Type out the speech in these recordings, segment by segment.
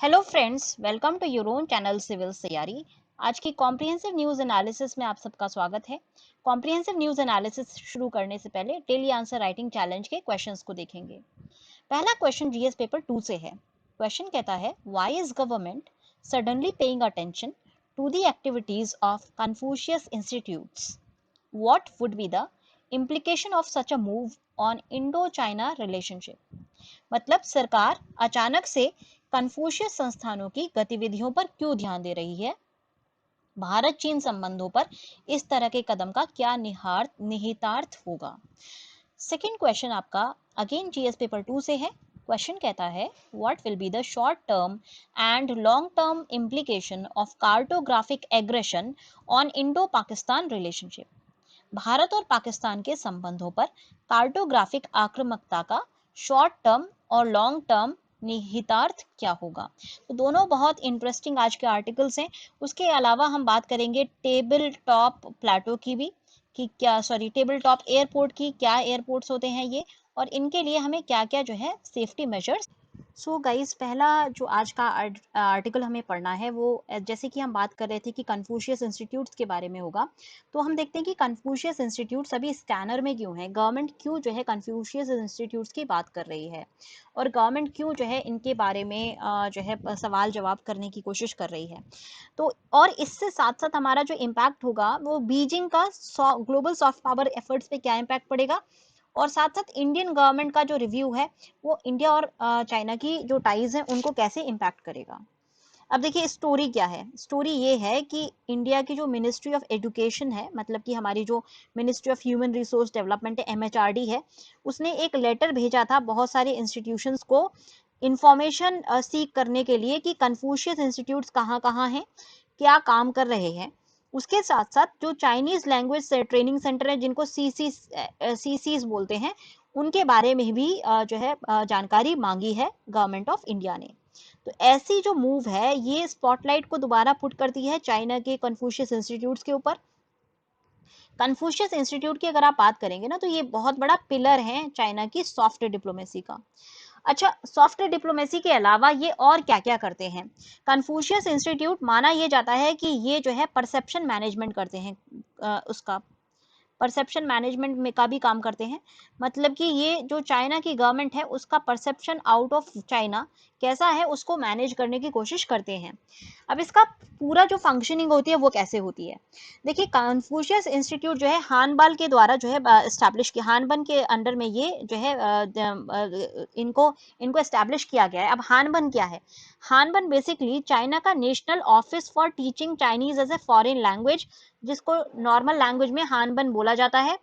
Hello friends, welcome to your own channel civil Taiyari. आज की comprehensive news analysis में आप सबका स्वागत है। कॉम्प्रिहेंसिव न्यूज़ एनालिसिस शुरू करने से पहले डेली आंसर राइटिंग चैलेंज के क्वेश्चंस को देखेंगे। पहला क्वेश्चन जीएस पेपर 2 से है। क्वेश्चन कहता है, why is government suddenly paying attention to the activities of Confucius institutes? What would be the implication of such a move on Indo-China relationship? मतलब सरकार अचानक से कन्फ्यूशियस संस्थानों की गतिविधियों पर क्यों ध्यान दे रही है? भारत चीन संबंधों पर इस तरह के कदम का क्या निहितार्थ होगा? सेकेंड क्वेश्चन आपका अगेन जीएस पेपर 2 से है। क्वेश्चन कहता है, what will be the short term and long term implication of cartographic aggression on Indo Pakistan relationship? Bharat और पाकिस्तान के संबंधों पर कार्टोग्राफिक आक्रामकता का शॉर्ट टर्म और लॉन्ग टर्म निहितार्थ क्या होगा? तो दोनों बहुत इंटरेस्टिंग आज के आर्टिकल्स हैं। उसके अलावा हम बात करेंगे टेबल टॉप प्लाटो की भी, कि क्या टेबल टॉप एयरपोर्ट की, क्या एयरपोर्ट्स होते हैं ये, और इनके लिए हमें क्या क्या जो है सेफ्टी मेजर्स। सो गाइस, पहला जो आज का आर्टिकल हमें पढ़ना है वो जैसे कि हम बात कर रहे थे कि कन्फ्यूशियस इंस्टीट्यूट्स के बारे में होगा, तो हम देखते हैं कि कन्फ्यूशियस इंस्टीट्यूट अभी स्कैनर में क्यों है। गवर्नमेंट क्यों जो है कन्फ्यूशियस इंस्टीट्यूट्स की बात कर रही है, और गवर्नमेंट क्यों जो है इनके बारे में जो है सवाल जवाब करने की कोशिश कर रही है। तो और इससे साथ साथ हमारा जो इम्पैक्ट होगा वो बीजिंग का ग्लोबल सॉफ्ट पावर एफर्ट्स पे क्या इम्पैक्ट पड़ेगा, और साथ साथ इंडियन गवर्नमेंट का जो रिव्यू है वो इंडिया और चाइना की जो टाइज हैं उनको कैसे इम्पैक्ट करेगा। अब देखिए स्टोरी क्या है। स्टोरी ये है कि इंडिया की जो मिनिस्ट्री ऑफ एजुकेशन है, मतलब कि हमारी जो ministry of human resource development है, एमएचआरडी है, उसने एक लेटर भेजा था बहुत सारे इंस्टीट्यूशंस को इंफॉर्मेशन सीख करने के लिए कि कन्फ्यूशियस इंस्टीट्यूट्स कहाँ कहाँ हैं, क्या काम कर रहे हैं। उसके साथ साथ जो चाइनीज लैंग्वेज ट्रेनिंग सेंटर है, जिनको सीसीस बोलते हैं, उनके बारे में भी जो है जानकारी मांगी है गवर्नमेंट ऑफ इंडिया ने। तो ऐसी जो मूव है ये स्पॉटलाइट को दोबारा पुट करती है चाइना के कन्फ्यूशियस इंस्टीट्यूट्स के ऊपर। कन्फ्यूशियस इंस्टीट्यूट की अगर आप बात करेंगे ना, तो ये बहुत बड़ा पिलर है चाइना की सॉफ्ट डिप्लोमेसी का। अच्छा, सॉफ्ट डिप्लोमेसी के अलावा ये और क्या क्या करते हैं? कन्फ्यूशियस इंस्टीट्यूट माना ये जाता है कि ये जो है परसेप्शन मैनेजमेंट करते हैं, उसका परसेप्शन मैनेजमेंट में का भी काम करते हैं। मतलब कि ये जो चाइना की गवर्नमेंट है उसका परसेप्शन आउट ऑफ चाइना कैसा है उसको मैनेज करने की कोशिश करते हैं। अब इसका पूरा जो फंक्शनिंग होती है वो कैसे होती है? देखिए, कन्फ्यूशियस इंस्टीट्यूट जो है हानबाल के द्वारा जो है एस्टैब्लिश किया, हानबन के अंडर में ये जो है इनको इनको एस्टैब्लिश किया गया है। अब हानबन क्या है? हानबन बेसिकली चाइना का national office for teaching Chinese as a foreign language, जिसको नॉर्मल लैंग्वेज में हानबन बोला जाता है।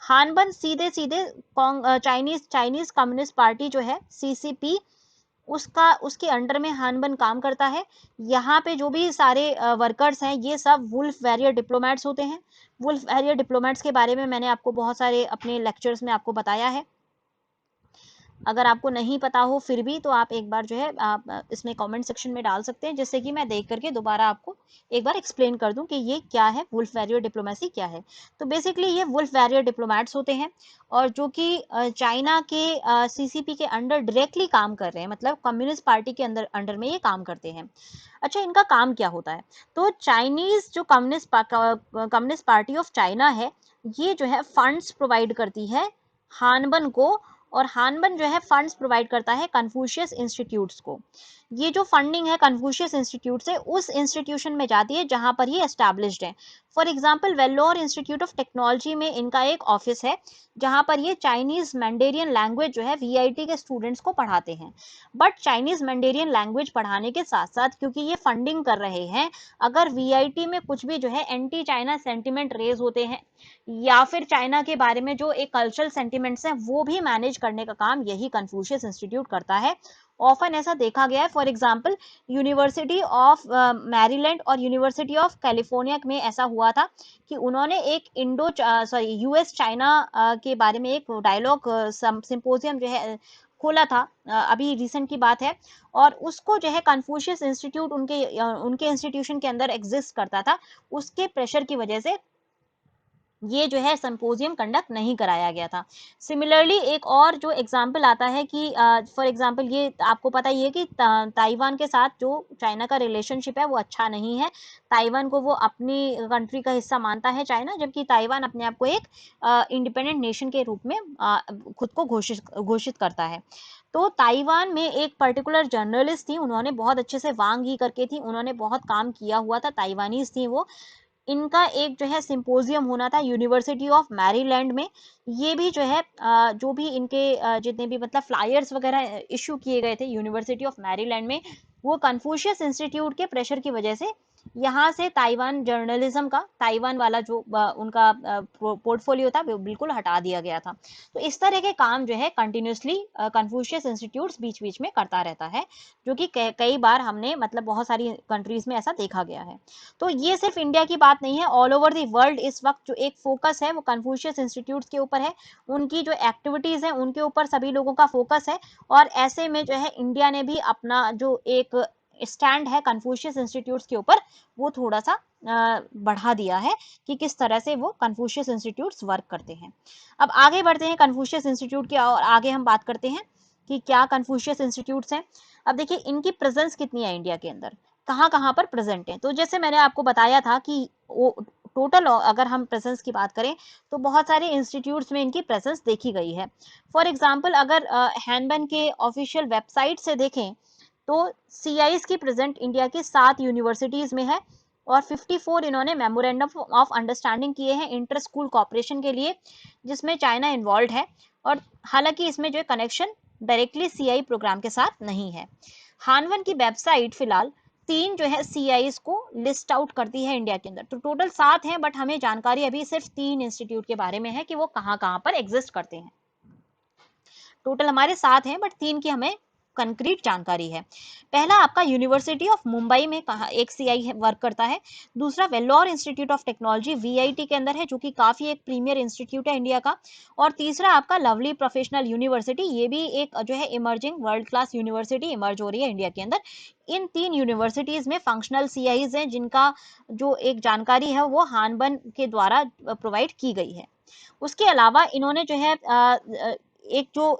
हानबन सीधे सीधे चाइनीज चाइनीज कम्युनिस्ट पार्टी जो है सीसीपी, उसका उसके अंडर में हानबन काम करता है। यहाँ पे जो भी सारे वर्कर्स हैं ये सब वुल्फ वैरियर डिप्लोमेट्स होते हैं। वुल्फ वैरियर डिप्लोमेट्स के बारे में मैंने आपको बहुत सारे अपने लेक्चर्स में आपको बताया है। अगर आपको नहीं पता हो फिर भी तो आप एक बार जो है आप इसमें कमेंट सेक्शन में डाल सकते हैं, जिससे कि मैं देख करके दोबारा आपको एक बार एक्सप्लेन कर दूं कि ये क्या है, वुल्फ वैरियर डिप्लोमेसी क्या है। तो बेसिकली ये वुल्फ वैरियर डिप्लोमेट्स होते हैं, और जो कि चाइना के सीसीपी के अंडर डायरेक्टली काम कर रहे हैं, मतलब कम्युनिस्ट पार्टी के अंडर में ये काम करते हैं। अच्छा, इनका काम क्या होता है? तो चाइनीज जो कम्युनिस्ट पार्टी ऑफ चाइना है, ये जो है फंड्स प्रोवाइड करती है हानबन को, और हानबन जो है फंड्स प्रोवाइड करता है कन्फ्यूशियस इंस्टीट्यूट्स को। ये जो फंडिंग है कन्फ्यूशियस इंस्टीट्यूट से उस इंस्टीट्यूशन में जाती है जहां पर ये एस्टैब्लिश्ड है। For example, Vellore institute of technology में इनका एक ऑफिस है, जहां पर ये चाइनीज मैंडेरियन लैंग्वेज जो है वीआईटी के स्टूडेंट्स को पढ़ाते हैं। बट चाइनीज मैंडेरियन लैंग्वेज पढ़ाने के साथ साथ, क्योंकि ये फंडिंग कर रहे हैं, अगर वीआईटी में कुछ भी जो है एंटी चाइना सेंटिमेंट रेज होते हैं, या फिर चाइना के बारे में जो एक कल्चरल सेंटिमेंट्स हैं वो भी मैनेज करने का काम यही कन्फ्यूशियस इंस्टीट्यूट करता है। ऑफन ऐसा देखा गया है। For example, university of Maryland और यूनिवर्सिटी ऑफ कैलिफोर्निया में ऐसा हुआ था कि उन्होंने एक यूएस चाइना के बारे में एक डायलॉग सिंपोजियम जो है खोला था, अभी रिसेंट की बात है, और उसको जो है कन्फ्यूशियस इंस्टीट्यूट उनके इंस्टीट्यूशन के अंदर एग्जिस्ट करता था, उसके प्रेशर की वजह से ये जो है सिंपोजियम कंडक्ट नहीं कराया गया था। सिमिलरली एक और जो एग्जांपल आता है कि फॉर एग्जांपल ये आपको पता ही है कि ताइवान के साथ जो चाइना का रिलेशनशिप है वो अच्छा नहीं है। ताइवान को वो अपनी कंट्री का हिस्सा मानता है चाइना, जबकि ताइवान अपने आप को एक इंडिपेंडेंट नेशन के रूप में खुद को घोषित घोषित करता है। तो ताइवान में एक पर्टिकुलर जर्नलिस्ट थी, उन्होंने बहुत अच्छे से वांग ही करके थी, उन्होंने बहुत काम किया हुआ था, ताइवानीज थी वो। इनका एक जो है सिंपोजियम होना था यूनिवर्सिटी ऑफ मैरीलैंड में। ये भी जो है जो भी इनके जितने भी मतलब फ्लायर्स वगैरह इशू किए गए थे यूनिवर्सिटी ऑफ मैरीलैंड में, वो कन्फ्यूशियस इंस्टीट्यूट के प्रेशर की वजह से यहाँ से ताइवान जर्नलिज्म का ताइवान वाला जो उनका पोर्टफोलियो था वो बिल्कुल हटा दिया गया था। तो इस तरह के काम जो है कंटिन्यूसली कन्फ्यूशियस इंस्टीट्यूट्स बीच बीच में करता रहता है, जो कि कई बार हमने मतलब बहुत सारी कंट्रीज में ऐसा देखा गया है। तो ये सिर्फ इंडिया की बात नहीं है, ऑल ओवर द वर्ल्ड इस वक्त जो एक फोकस है वो कन्फ्यूशियस इंस्टीट्यूट्स के ऊपर है, उनकी जो एक्टिविटीज है उनके ऊपर सभी लोगों का फोकस है। और ऐसे में जो है इंडिया ने भी अपना जो एक स्टैंड है कन्फ्यूशियस इंस्टीट्यूट्स के ऊपर वो थोड़ा सा बढ़ा दिया है कि किस तरह से वो कन्फ्यूशियस इंस्टीट्यूट्स वर्क करते हैं। अब आगे बढ़ते हैं कन्फ्यूशियस इंस्टीट्यूट की और आगे हम बात करते हैं कि क्या कन्फ्यूशियस इंस्टीट्यूट्स हैं। अब देखिए इनकी प्रेजेंस कितनी है इंडिया के अंदर, कहाँ कहाँ पर प्रेजेंट है। तो जैसे मैंने आपको बताया था कि टोटल अगर हम प्रेजेंस की बात करें तो बहुत सारे इंस्टीट्यूट्स में इनकी प्रेजेंस देखी गई है। फॉर एग्जांपल अगर हैंडबन के ऑफिशियल वेबसाइट से देखें तो सीआईएस की प्रेजेंट इंडिया की 7 यूनिवर्सिटीज में है और 54 इन्होंने मेमोरेंडम ऑफ अंडरस्टैंडिंग किए हैं इंटर स्कूल कॉपरेशन के लिए, जिसमें चाइना इन्वॉल्व है। और हालांकि इसमें जो कनेक्शन डायरेक्टली सीआई प्रोग्राम के साथ नहीं है। हानवन की वेबसाइट फिलहाल 3 जो है सीआईएस को लिस्ट आउट करती है इंडिया के अंदर। तो टोटल 7 हैं, बट हमें जानकारी अभी सिर्फ 3 इंस्टीट्यूट के बारे में है कि वो कहाँ कहाँ पर एग्जिस्ट करते हैं। टोटल हमारे 7 हैं, बट 3 की हमें कंक्रीट जानकारी है। पहला आपका यूनिवर्सिटी ऑफ मुंबई में कहा एक सीआई वर्क करता है। दूसरा Vellore institute of technology VIT के अंदर है, जो कि काफी एक प्रीमियर इंस्टीट्यूट है इंडिया का। और तीसरा आपका लवली प्रोफेशनल यूनिवर्सिटी, ये भी एक जो है emerging world class university emerge हो रही है इंडिया के अंदर। इन 3 यूनिवर्सिटीज में फंक्शनल सीआईज हैं, जिनका जो एक जानकारी है वो हानबन के द्वारा प्रोवाइड की गई है। उसके अलावा इन्होंने जो है एक जो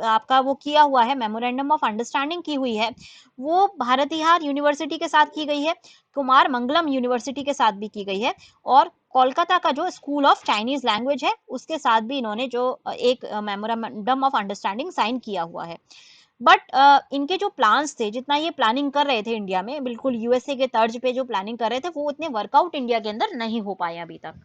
आपका वो किया हुआ है मेमोरेंडम ऑफ अंडरस्टैंडिंग की हुई है, वो भारतीहार यूनिवर्सिटी के साथ की गई है, कुमार मंगलम यूनिवर्सिटी के साथ भी की गई है, और कोलकाता का जो स्कूल ऑफ चाइनीज लैंग्वेज है उसके साथ भी इन्होंने जो एक मेमोरेंडम ऑफ अंडरस्टैंडिंग साइन किया हुआ है। बट इनके जो प्लान्स थे, जितना ये प्लानिंग कर रहे थे इंडिया में बिल्कुल यूएसए के तर्ज पे जो प्लानिंग कर रहे थे, वो इतने वर्कआउट इंडिया के अंदर नहीं हो पाए अभी तक।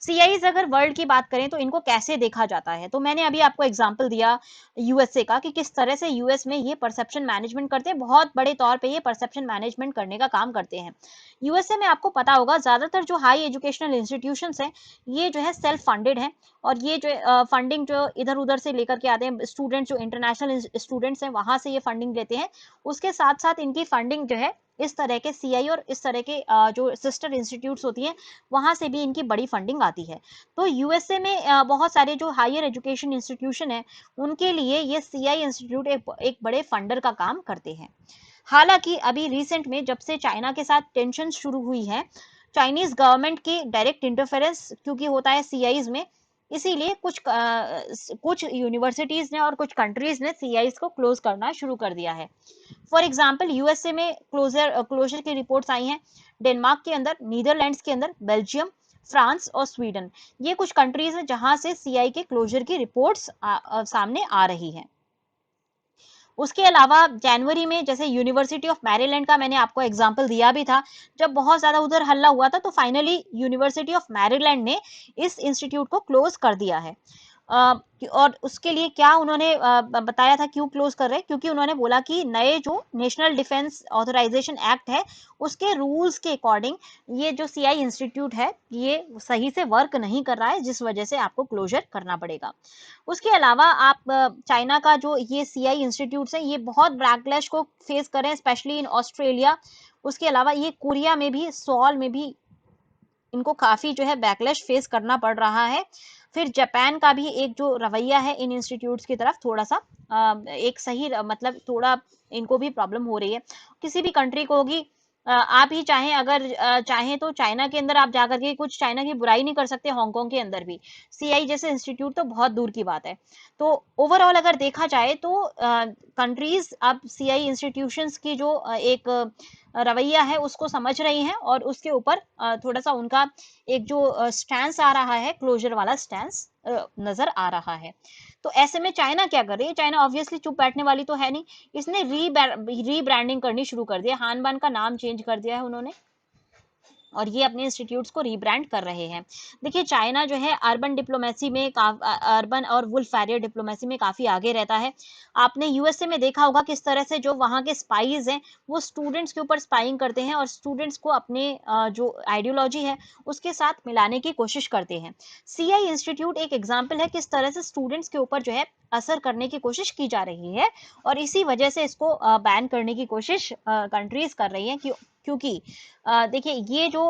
सीआईज अगर वर्ल्ड की बात करें तो इनको कैसे देखा जाता है, तो मैंने अभी आपको एग्जांपल दिया यूएसए का कि किस तरह से यूएस में ये परसेप्शन मैनेजमेंट करते हैं, बहुत बड़े तौर पे ये परसेप्शन मैनेजमेंट करने का काम करते हैं। यूएसए में आपको पता होगा ज्यादातर जो हाई एजुकेशनल इंस्टीट्यूशंस हैं ये जो है सेल्फ फंडेड है, और ये जो फंडिंग जो इधर उधर से लेकर के आते हैं स्टूडेंट्स, जो इंटरनेशनल स्टूडेंट्स हैं वहां से ये फंडिंग लेते हैं। उसके साथ साथ इनकी फंडिंग जो है इस तरह के सीआई और इस तरह के जो सिस्टर इंस्टीट्यूट्स होती हैं वहां से भी इनकी बड़ी फंडिंग आती है। तो यूएसए में बहुत सारे जो हायर एजुकेशन इंस्टीट्यूशन है उनके लिए ये सीआई इंस्टीट्यूट एक बड़े फंडर का काम करते हैं। हालांकि अभी रिसेंट में जब से चाइना के साथ टेंशन शुरू हुई है, चाइनीज गवर्नमेंट के डायरेक्ट इंटरफेरेंस क्योंकि होता है सीआईज में, इसीलिए कुछ यूनिवर्सिटीज ने और कुछ कंट्रीज ने सीआईज को क्लोज करना शुरू कर दिया है। फॉर एग्जाम्पल यूएसए में क्लोजर की रिपोर्ट्स आई हैं, डेनमार्क के अंदर, नीदरलैंड्स के अंदर, बेल्जियम, फ्रांस और स्वीडन, ये कुछ कंट्रीज हैं जहां से सीआई के क्लोजर की रिपोर्ट्स सामने आ रही हैं। उसके अलावा जनवरी में जैसे यूनिवर्सिटी ऑफ मैरीलैंड का मैंने आपको एग्जांपल दिया भी था, जब बहुत ज्यादा उधर हल्ला हुआ था तो फाइनली यूनिवर्सिटी ऑफ मैरीलैंड ने इस इंस्टीट्यूट को क्लोज कर दिया है। और उसके लिए क्या उन्होंने बताया था क्यों क्लोज कर रहे हैं, क्योंकि उन्होंने बोला कि नए जो नेशनल डिफेंस ऑथराइजेशन एक्ट है उसके रूल्स के अकॉर्डिंग ये जो सीआई इंस्टीट्यूट है ये सही से वर्क नहीं कर रहा है, जिस वजह से आपको क्लोजर करना पड़ेगा। उसके अलावा आप चाइना का जो ये सीआई इंस्टीट्यूट है ये बहुत बैकलैश को फेस कर रहे हैं, स्पेशली इन ऑस्ट्रेलिया। उसके अलावा ये कोरिया में भी, सोल में भी इनको काफी जो है बैकलैश फेस करना पड़ रहा है। फिर जापान का भी एक जो रवैया है इन इंस्टीट्यूट्स की तरफ थोड़ा सा एक सही मतलब थोड़ा इनको भी प्रॉब्लम हो रही है। किसी भी कंट्री को होगी आप ही चाहें, अगर चाहें तो चाइना के अंदर आप जाकर के कुछ चाइना की बुराई नहीं कर सकते, हांगकांग के अंदर भी सीआई जैसे इंस्टीट्यूट तो बहुत दूर की बात है। तो ओवरऑल अगर देखा जाए तो कंट्रीज अब सीआई इंस्टीट्यूशंस की जो एक रवैया है उसको समझ रही हैं, और उसके ऊपर थोड़ा सा उनका एक जो स्टैंस आ रहा है, क्लोजर वाला स्टैंस नजर आ रहा है। तो ऐसे में चाइना क्या कर रही है? चाइना ऑब्वियसली चुप बैठने वाली तो है नहीं, इसने रीब्रांडिंग करनी शुरू कर दिया, हानबान का नाम चेंज कर दिया है उन्होंने, और ये अपने इंस्टीट्यूट्स को रीब्रांड कर रहे हैं। देखिए चाइना जो है अर्बन डिप्लोमेसी में, अर्बन और वुल्फ वॉरियर डिप्लोमेसी में काफी आगे रहता है। आपने यूएसए में देखा होगा किस तरह से जो वहाँ के स्पाइज हैं वो स्टूडेंट्स के ऊपर स्पाइंग करते हैं और स्टूडेंट्स को अपने जो आइडियोलॉजी है उसके साथ मिलाने की कोशिश करते हैं। सीआई इंस्टीट्यूट एक एग्जाम्पल है किस तरह से स्टूडेंट्स के ऊपर जो है असर करने की कोशिश की जा रही है, और इसी वजह से इसको बैन करने की कोशिश कंट्रीज कर रही हैं। क्योंकि देखिए ये जो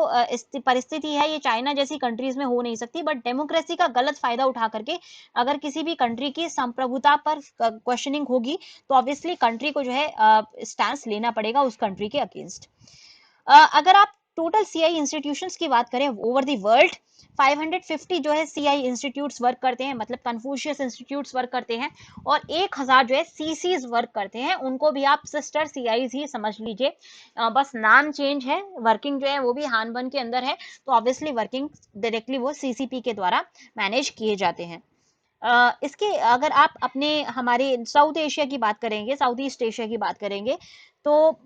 परिस्थिति है ये चाइना जैसी कंट्रीज में हो नहीं सकती, बट डेमोक्रेसी का गलत फायदा उठा करके अगर किसी भी कंट्री की संप्रभुता पर क्वेश्चनिंग होगी तो ऑब्वियसली कंट्री को जो है स्टैंस लेना पड़ेगा उस कंट्री के अगेंस्ट। अगर आप टोटल सीआई इंस्टीट्यूशंस की बात करें ओवर द वर्ल्ड, 550 जो है सीआई इंस्टीट्यूट्स वर्क करते हैं, मतलब कन्फ्यूशियस इंस्टीट्यूट्स वर्क करते हैं, और 1000 जो है सीसीज वर्क करते हैं। उनको भी आप सिस्टर सीआईज ही समझ लीजिए, बस नाम चेंज है, वर्किंग जो है वो भी हानबन के अंदर है, तो ऑब्वियसली वर्किंग डायरेक्टली वो सीसीपी के द्वारा मैनेज किए जाते हैं। इसके अगर आप अपने हमारे साउथ एशिया की बात करेंगे, साउथ ईस्ट एशिया की बात करेंगे, तो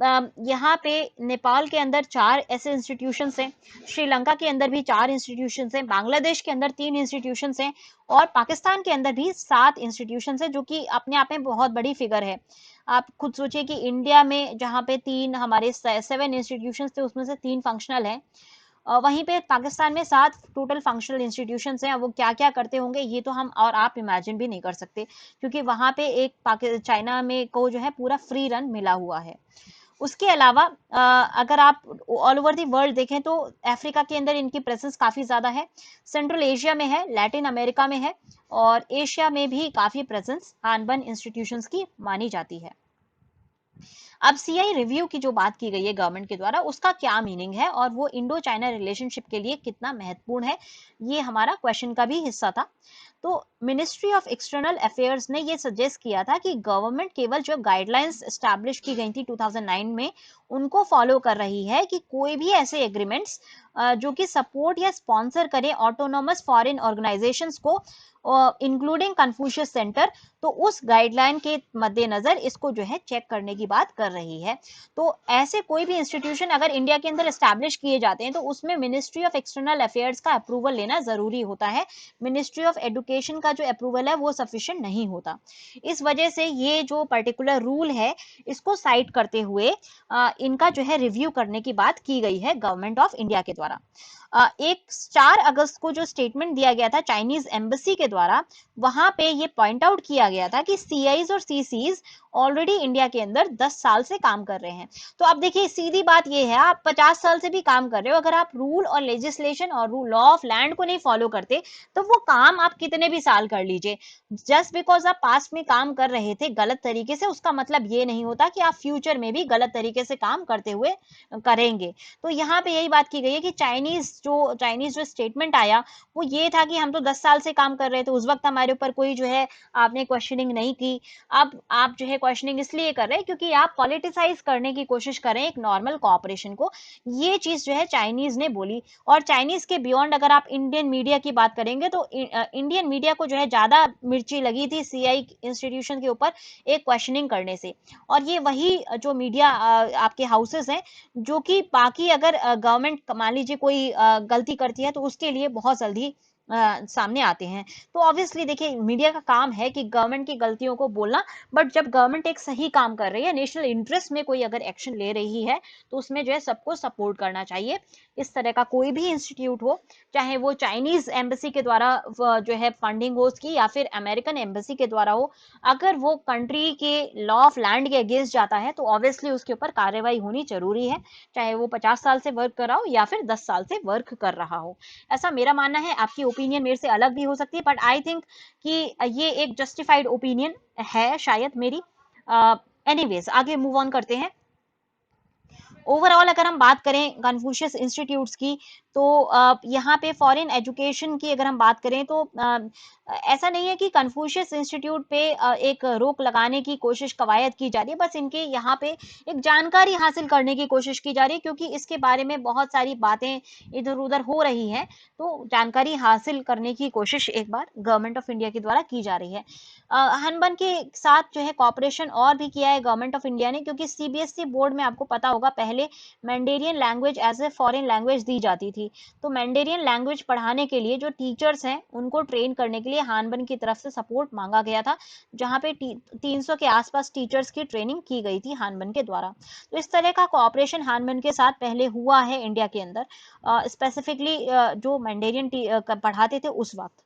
यहाँ पे नेपाल के अंदर 4 ऐसे इंस्टीट्यूशंस हैं, श्रीलंका के अंदर भी 4 इंस्टीट्यूशंस हैं, बांग्लादेश के अंदर 3 इंस्टीट्यूशंस हैं, और पाकिस्तान के अंदर भी 7 इंस्टीट्यूशंस हैं, जो कि अपने आप में बहुत बड़ी फिगर है। आप खुद सोचिए कि इंडिया में जहाँ पे 3 हमारे 7 इंस्टीट्यूशंस थे उसमें से 3 फंक्शनल हैं, वहीं पे पाकिस्तान में 7 टोटल फंक्शनल इंस्टीट्यूशंस हैं। वो क्या क्या करते होंगे ये तो हम और आप इमेजिन भी नहीं कर सकते, क्योंकि वहां पे एक चाइना में को जो है पूरा फ्री रन मिला हुआ है। उसके अलावा अगर आप ऑल ओवर दी वर्ल्ड देखें तो अफ्रीका के अंदर इनकी प्रेजेंस काफी ज्यादा है, सेंट्रल एशिया में है, लैटिन अमेरिका में है, और एशिया में भी काफी प्रेजेंस हानबन इंस्टीट्यूशंस की मानी जाती है। अब सीआई रिव्यू की जो बात की गई है गवर्नमेंट के द्वारा, उसका क्या मीनिंग है और वो इंडो चाइना रिलेशनशिप के लिए कितना महत्वपूर्ण है, ये हमारा क्वेश्चन का भी हिस्सा था। तो मिनिस्ट्री ऑफ एक्सटर्नल अफेयर्स ने ये सजेस्ट किया था कि गवर्नमेंट केवल जो गाइडलाइंस एस्टैब्लिश की गई थी 2009 में उनको फॉलो कर रही है, कि कोई भी ऐसे एग्रीमेंट्स जो कि सपोर्ट या स्पॉन्सर करें ऑटोनोमस फॉरेन ऑर्गेनाइजेशंस को, इंक्लूडिंग कन्फ्यूशियस सेंटर, तो उस गाइडलाइन के मद्देनजर इसको जो है चेक करने की बात कर रही है। तो ऐसे कोई भी इंस्टीट्यूशन अगर इंडिया के अंदर एस्टैब्लिश किए जाते हैं तो उसमें मिनिस्ट्री ऑफ एक्सटर्नल अफेयर्स का अप्रूवल लेना जरूरी होता है। मिनिस्ट्री ऑफ एजुकेशन का जो अप्रूवल है वो सफिशिएंट नहीं होता। इस वजह से ये जो पर्टिकुलर रूल है इसको साइट करते हुए इनका जो है रिव्यू करने की बात की गई है गवर्नमेंट ऑफ इंडिया के द्वारा। एक 4 अगस्त को जो स्टेटमेंट दिया गया था चाइनीज एम्बेसी के द्वारा, वहां पे ये पॉइंट आउट किया गया था कि सीआईज और सीसीज ऑलरेडी इंडिया के अंदर 10 साल से काम कर रहे हैं। तो अब देखिए सीधी बात ये है, आप 50 साल से भी काम कर रहे हो, अगर आप रूल और लेजिस्लेशन और लॉ ऑफ लैंड को नहीं फॉलो करते तो वो काम आप कितने भी साल कर लीजिए, जस्ट बिकॉज आप पास्ट में काम कर रहे थे गलत तरीके से, उसका मतलब ये नहीं होता कि आप फ्यूचर में भी गलत तरीके से काम करते हुए करेंगे। तो यहाँ पे यही बात की गई है कि चाइनीज जो स्टेटमेंट आया वो ये था कि हम तो 10 साल से काम कर रहे थे, उस वक्त हमारे ऊपर कोई जो है आपने क्वेश्चनिंग नहीं की। अब आप जो है क्वेश्चनिंग इसलिए कर रहे हैं क्योंकि आप पॉलिटिसाइज करने की कोशिश कर रहे हैं एक नॉर्मल कॉपरेशन को, ये चीज जो है चाइनीज ने बोली। और चाइनीज के बियॉन्ड अगर आप इंडियन मीडिया की बात करेंगे तो इंडियन मीडिया को जो है ज्यादा मिर्ची लगी थी सीआई इंस्टीट्यूशन के ऊपर एक क्वेश्चनिंग करने से, और ये वही जो मीडिया आपके हाउसेस हैं जो कि बाकी अगर गवर्नमेंट मान लीजिए कोई गलती करती है तो उसके लिए बहुत जल्दी सामने आते हैं। तो ऑब्वियसली देखिए मीडिया का काम है कि गवर्नमेंट की गलतियों को बोलना, बट जब गवर्नमेंट एक सही काम कर रही है, नेशनल इंटरेस्ट में कोई अगर एक्शन ले रही है तो उसमें जो है सबको सपोर्ट करना चाहिए। इस तरह का कोई भी इंस्टीट्यूट हो, चाहे वो चाइनीज एम्बेसी के द्वारा जो है फंडिंग हो उसकी या फिर अमेरिकन एम्बेसी के द्वारा हो, अगर वो कंट्री के लॉ ऑफ लैंड के अगेंस्ट जाता है तो ऑब्वियसली उसके ऊपर कार्रवाई होनी जरूरी है, चाहे वो 50 साल से वर्क कर रहा हो या फिर 10 साल से वर्क कर रहा हो। ऐसा मेरा मानना है, आपकी ओपिनियन मेरे से अलग भी हो सकती है, बट आई थिंक कि ये एक जस्टिफाइड ओपिनियन है शायद मेरी। एनीवेज आगे मूव ऑन करते हैं। ओवरऑल अगर हम बात करें कन्फ्यूशियस इंस्टीट्यूट्स की, तो यहाँ पे फॉरेन एजुकेशन की अगर हम बात करें तो ऐसा नहीं है कि कन्फ्यूशियस इंस्टीट्यूट पे एक रोक लगाने की कोशिश कवायद की जा रही है, बस इनके यहाँ पे एक जानकारी हासिल करने की कोशिश की जा रही है, क्योंकि इसके बारे में बहुत सारी बातें इधर उधर हो रही हैं, तो जानकारी हासिल करने की कोशिश एक बार गवर्नमेंट ऑफ इंडिया के द्वारा की जा रही है। हनबन के साथ जो है कॉपरेशन और भी किया है गवर्नमेंट ऑफ इंडिया ने, क्योंकि सीबीएसई बोर्ड में आपको पता होगा पहले Mandarin language as a foreign language दी जाती थी। तो मैंडेरियन लैंग्वेज पढ़ाने के लिए जो टीचर्स हैं उनको ट्रेन करने के लिए हानबन की तरफ से सपोर्ट मांगा गया था, जहां पे 300 के आसपास टीचर्स की ट्रेनिंग की गई थी हानबन के द्वारा। तो इस तरह का कोऑपरेशन हानबन के साथ पहले हुआ है इंडिया के अंदर, स्पेसिफिकली जो मैंडेरियन पढ़ाते थे उस वक्त।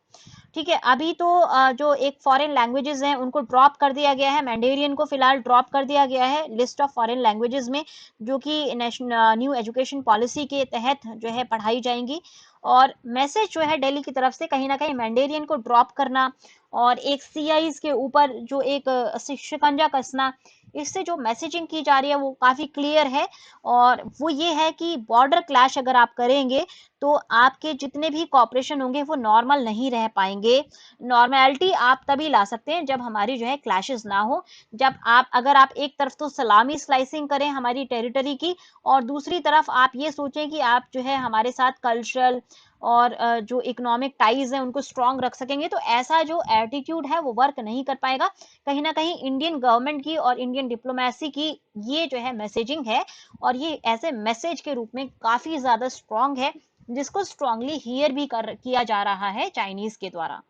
ठीक है, अभी तो जो एक फॉरेन लैंग्वेजेस हैं उनको ड्रॉप कर दिया गया है, मैंडेरियन को फिलहाल ड्रॉप कर दिया गया है लिस्ट ऑफ फॉरेन लैंग्वेजेस में, जो कि नेशनल न्यू एजुकेशन पॉलिसी के तहत जो है पढ़ाई जाएंगी। और मैसेज जो है दिल्ली की तरफ से कहीं ना कहीं मैंडेरियन को ड्रॉप करना और एक सीआईज के ऊपर जो एक शिकंजा कसना, इससे जो मैसेजिंग की जा रही है वो काफी क्लियर है। और वो ये है कि बॉर्डर क्लैश अगर आप करेंगे तो आपके जितने भी कॉपरेशन होंगे वो नॉर्मल नहीं रह पाएंगे। नॉर्मैलिटी आप तभी ला सकते हैं जब हमारी जो है क्लैशेस ना हो, जब आप अगर आप एक तरफ तो सलामी स्लाइसिंग करें हमारी टेरिटरी की, और दूसरी तरफ आप ये सोचें कि आप जो है हमारे साथ कल्चरल और जो इकोनॉमिक टाइज है उनको स्ट्रांग रख सकेंगे, तो ऐसा जो एटीट्यूड है वो वर्क नहीं कर पाएगा। कहीं ना कहीं इंडियन गवर्नमेंट की और इंडियन डिप्लोमेसी की ये जो है मैसेजिंग है, और ये ऐसे मैसेज के रूप में काफी ज्यादा स्ट्रांग है, जिसको स्ट्रांगली हियर भी किया जा रहा है चाइनीज के द्वारा।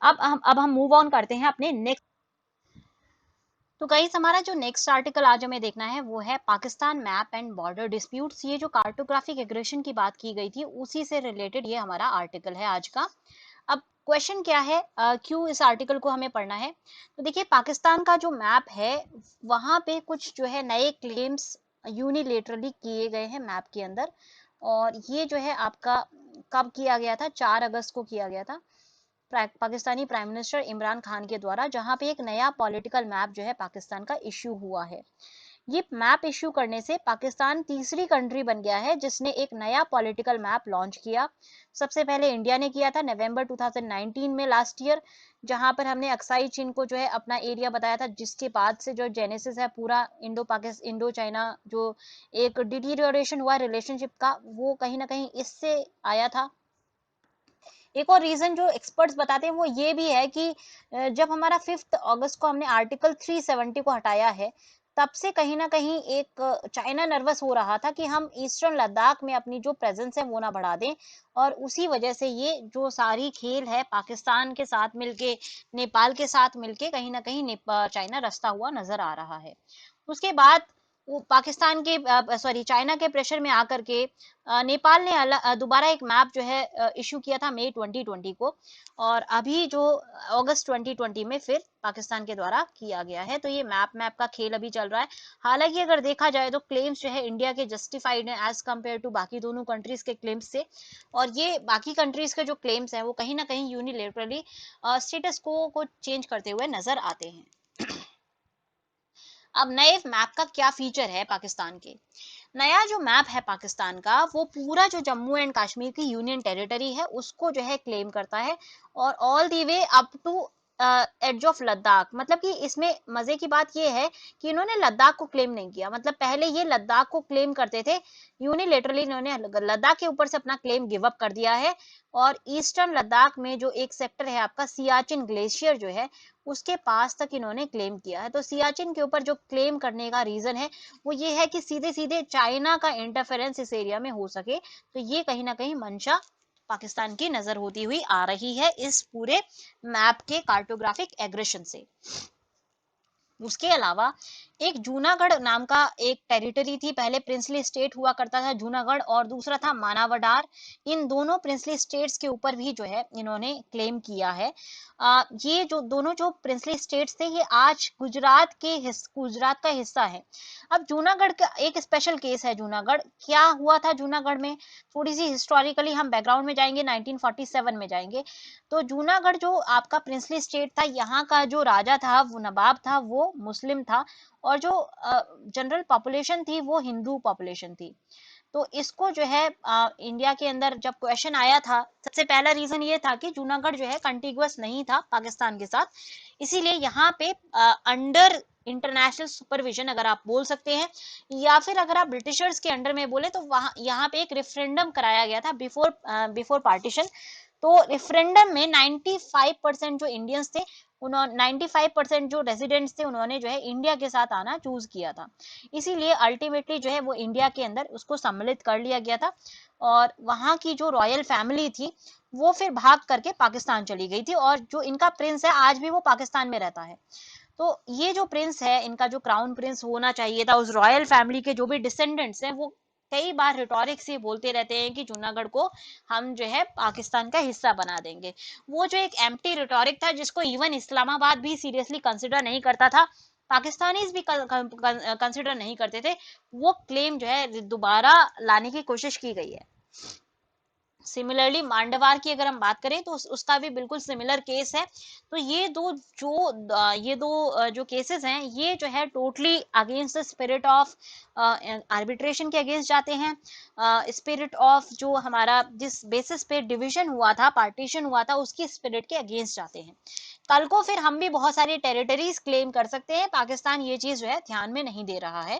अब हम मूव ऑन करते हैं अपने नेक्स्ट। तो गाइस हमारा जो नेक्स्ट आर्टिकल आज हमें देखना है वो है Pakistan map and border disputes. ये जो कार्टोग्राफिक एग्रेशन की बात की गई थी उसी से रिलेटेड ये हमारा आर्टिकल है आज का। अब क्वेश्चन क्या है, क्यों इस आर्टिकल को हमें पढ़ना है? तो देखिए, पाकिस्तान का जो मैप है वहां पे कुछ जो है नए क्लेम्स यूनिलेटरली किए गए हैं मैप के अंदर, और ये जो है आपका कब किया गया था? 4 अगस्त को किया गया था पाकिस्तानी प्राइम मिनिस्टर इमरान खान के द्वारा, जहां पे एक नया पॉलिटिकल मैप जो है पाकिस्तान का इश्यू हुआ है। ये मैप इश्यू करने से पाकिस्तान तीसरी कंट्री बन गया है जिसने एक नया पॉलिटिकल मैप लॉन्च किया। सबसे पहले इंडिया ने किया था नवंबर 2019 में, लास्ट ईयर, जहां पर हमने अक्साई चीन को जो है अपना एरिया बताया था, जिसके बाद से जो जेनेसिस है पूरा इंडो चाइना जो एक डिटीरियोरेशन हुआ रिलेशनशिप का, वो कहीं ना कहीं इससे आया था। एक और रीजन जो एक्सपर्ट्स बताते हैं वो ये भी है कि जब हमारा 5 अगस्त को हमने आर्टिकल 370 को हटाया है, तब से कहीं ना कहीं एक चाइना नर्वस हो रहा था कि हम ईस्टर्न लद्दाख में अपनी जो प्रेजेंस है वो ना बढ़ा दें, और उसी वजह से ये जो सारी खेल है पाकिस्तान के साथ मिलके, नेपाल के साथ मिलके कहीं ना कहीं चाइना रचता हुआ नजर आ रहा है। उसके बाद वो पाकिस्तान के सॉरी चाइना के प्रेशर में आकर के नेपाल ने दोबारा एक मैप जो है इशू किया था मई 2020 को, और अभी जो अगस्त 2020 में फिर पाकिस्तान के द्वारा किया गया है। तो ये मैप का खेल अभी चल रहा है। हालांकि अगर देखा जाए तो क्लेम्स जो है इंडिया के जस्टिफाइड हैं एज कम्पेयर टू बाकी दोनों कंट्रीज के क्लेम्स से, और ये बाकी कंट्रीज के जो क्लेम्स हैं वो कहीं ना कहीं यूनिलेटरली स्टेटस को चेंज करते हुए नजर आते हैं। अब नए मैप का क्या फीचर है पाकिस्तान के? नया जो मैप है पाकिस्तान का वो पूरा जो जम्मू एंड कश्मीर की यूनियन टेरिटरी है उसको जो है क्लेम करता है, और all the way up to edge of Ladakh. मतलब कि इसमें मजे की बात ये है कि इन्होंने लद्दाख को क्लेम नहीं किया, मतलब पहले ये लद्दाख को क्लेम करते थे, यूनिलेटरली इन्होंने लद्दाख के ऊपर से अपना क्लेम गिव अप कर दिया है। और ईस्टर्न लद्दाख में जो एक सेक्टर है आपका सियाचिन ग्लेशियर जो है उसके पास तक इन्होंने क्लेम किया है। तो सियाचिन के ऊपर जो क्लेम करने का रीजन है वो ये है कि सीधे सीधे चाइना का इंटरफेरेंस इस एरिया में हो सके। तो ये कहीं ना कहीं मंशा पाकिस्तान की नजर होती हुई आ रही है इस पूरे मैप के कार्टोग्राफिक एग्रेशन से। उसके अलावा एक जूनागढ़ नाम का एक टेरिटरी थी, पहले प्रिंसली स्टेट हुआ करता था जूनागढ़, और दूसरा था मानावडार। इन दोनों प्रिंसली स्टेट्स के ऊपर भी जो है इन्होंने क्लेम किया है। ये जो दोनों जो प्रिंसली स्टेट्स थे ये आज गुजरात का हिस्सा है। अब जूनागढ़ का एक स्पेशल केस है। जूनागढ़ क्या हुआ था? जूनागढ़ में थोड़ी सी हिस्टोरिकली हम बैकग्राउंड में जाएंगे, 1947 में जाएंगे। तो जूनागढ़ जो आपका प्रिंसली स्टेट था, यहाँ का जो राजा था, वो नवाब था, वो वो मुस्लिम था और जो जनरल पॉपुलेशन थी वो हिंदू पॉपुलेशन थी। तो इसको जो है इंडिया के अंदर जब क्वेश्चन आया था, सबसे पहला रीजन ये था कि जूनागढ़ जो है कंटिगुअस नहीं था पाकिस्तान के साथ, इसीलिए यहाँ पे अंडर इंटरनेशनल सुपरविजन अगर आप बोल सकते हैं, या फिर अगर आप ब्रिटिशर्स के अंडर में बोले तो वहां यहाँ पे एक रेफरेंडम कराया गया था बिफोर पार्टीशन। तो रेफरेंडम में 95% जो इंडियंस थे, उन्होंने 95% जो रेजिडेंट्स थे उन्होंने जो है इंडिया के साथ आना चूज किया था। इसीलिए अल्टीमेटली जो है वो इंडिया के अंदर उसको सम्मिलित कर लिया गया था और वहां की जो रॉयल फैमिली थी वो फिर भाग करके पाकिस्तान चली गई थी, और जो इनका प्रिंस है आज भी वो पाकिस्तान में रहता है। तो ये जो प्रिंस है, इनका जो क्राउन प्रिंस होना चाहिए था, उस रॉयल फैमिली के जो भी डिसेंडेंट्स हैं वो कई बार रिटोरिक से बोलते रहते हैं कि जूनागढ़ को हम जो है पाकिस्तान का हिस्सा बना देंगे। वो जो एक एम्प्टी रिटोरिक था जिसको इवन इस्लामाबाद भी सीरियसली कंसिडर नहीं करता था, पाकिस्तानीज भी कंसिडर नहीं करते थे, वो क्लेम जो है दोबारा लाने की कोशिश की गई है। सिमिलरली मांडवार की अगर हम बात करें तो उसका भी बिल्कुल सिमिलर केस है। तो ये दो जो केसेस हैं ये जो है totally against the spirit of arbitration के अगेंस्ट जाते हैं, स्पिरिट ऑफ जो हमारा जिस बेसिस पे डिवीजन हुआ था, पार्टीशन हुआ था, उसकी स्पिरिट के अगेंस्ट जाते हैं। कल को फिर हम भी बहुत सारी टेरिटरीज क्लेम कर सकते हैं, पाकिस्तान ये चीज जो है ध्यान में नहीं दे रहा है।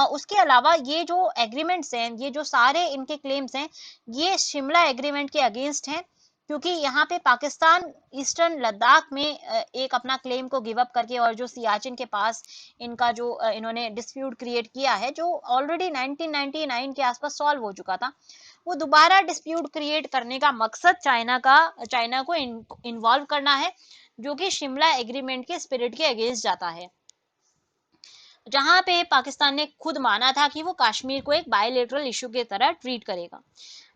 उसके अलावा ये जो एग्रीमेंट्स हैं, ये जो सारे इनके क्लेम्स हैं, ये शिमला एग्रीमेंट के अगेंस्ट हैं, क्योंकि यहाँ पे पाकिस्तान ईस्टर्न लद्दाख में एक अपना क्लेम को गिव अप करके, और जो सियाचिन के पास इनका जो इन्होंने डिस्प्यूट क्रिएट किया है जो ऑलरेडी 1999 के आसपास सॉल्व हो चुका था, वो दोबारा डिस्प्यूट क्रिएट करने का मकसद चाइना को इन्वॉल्व करना है, जो कि शिमला एग्रीमेंट के स्पिरिट के अगेंस्ट जाता है, जहां पे पाकिस्तान ने खुद माना था कि वो कश्मीर को एक बायलेटरल इशू की तरह ट्रीट करेगा।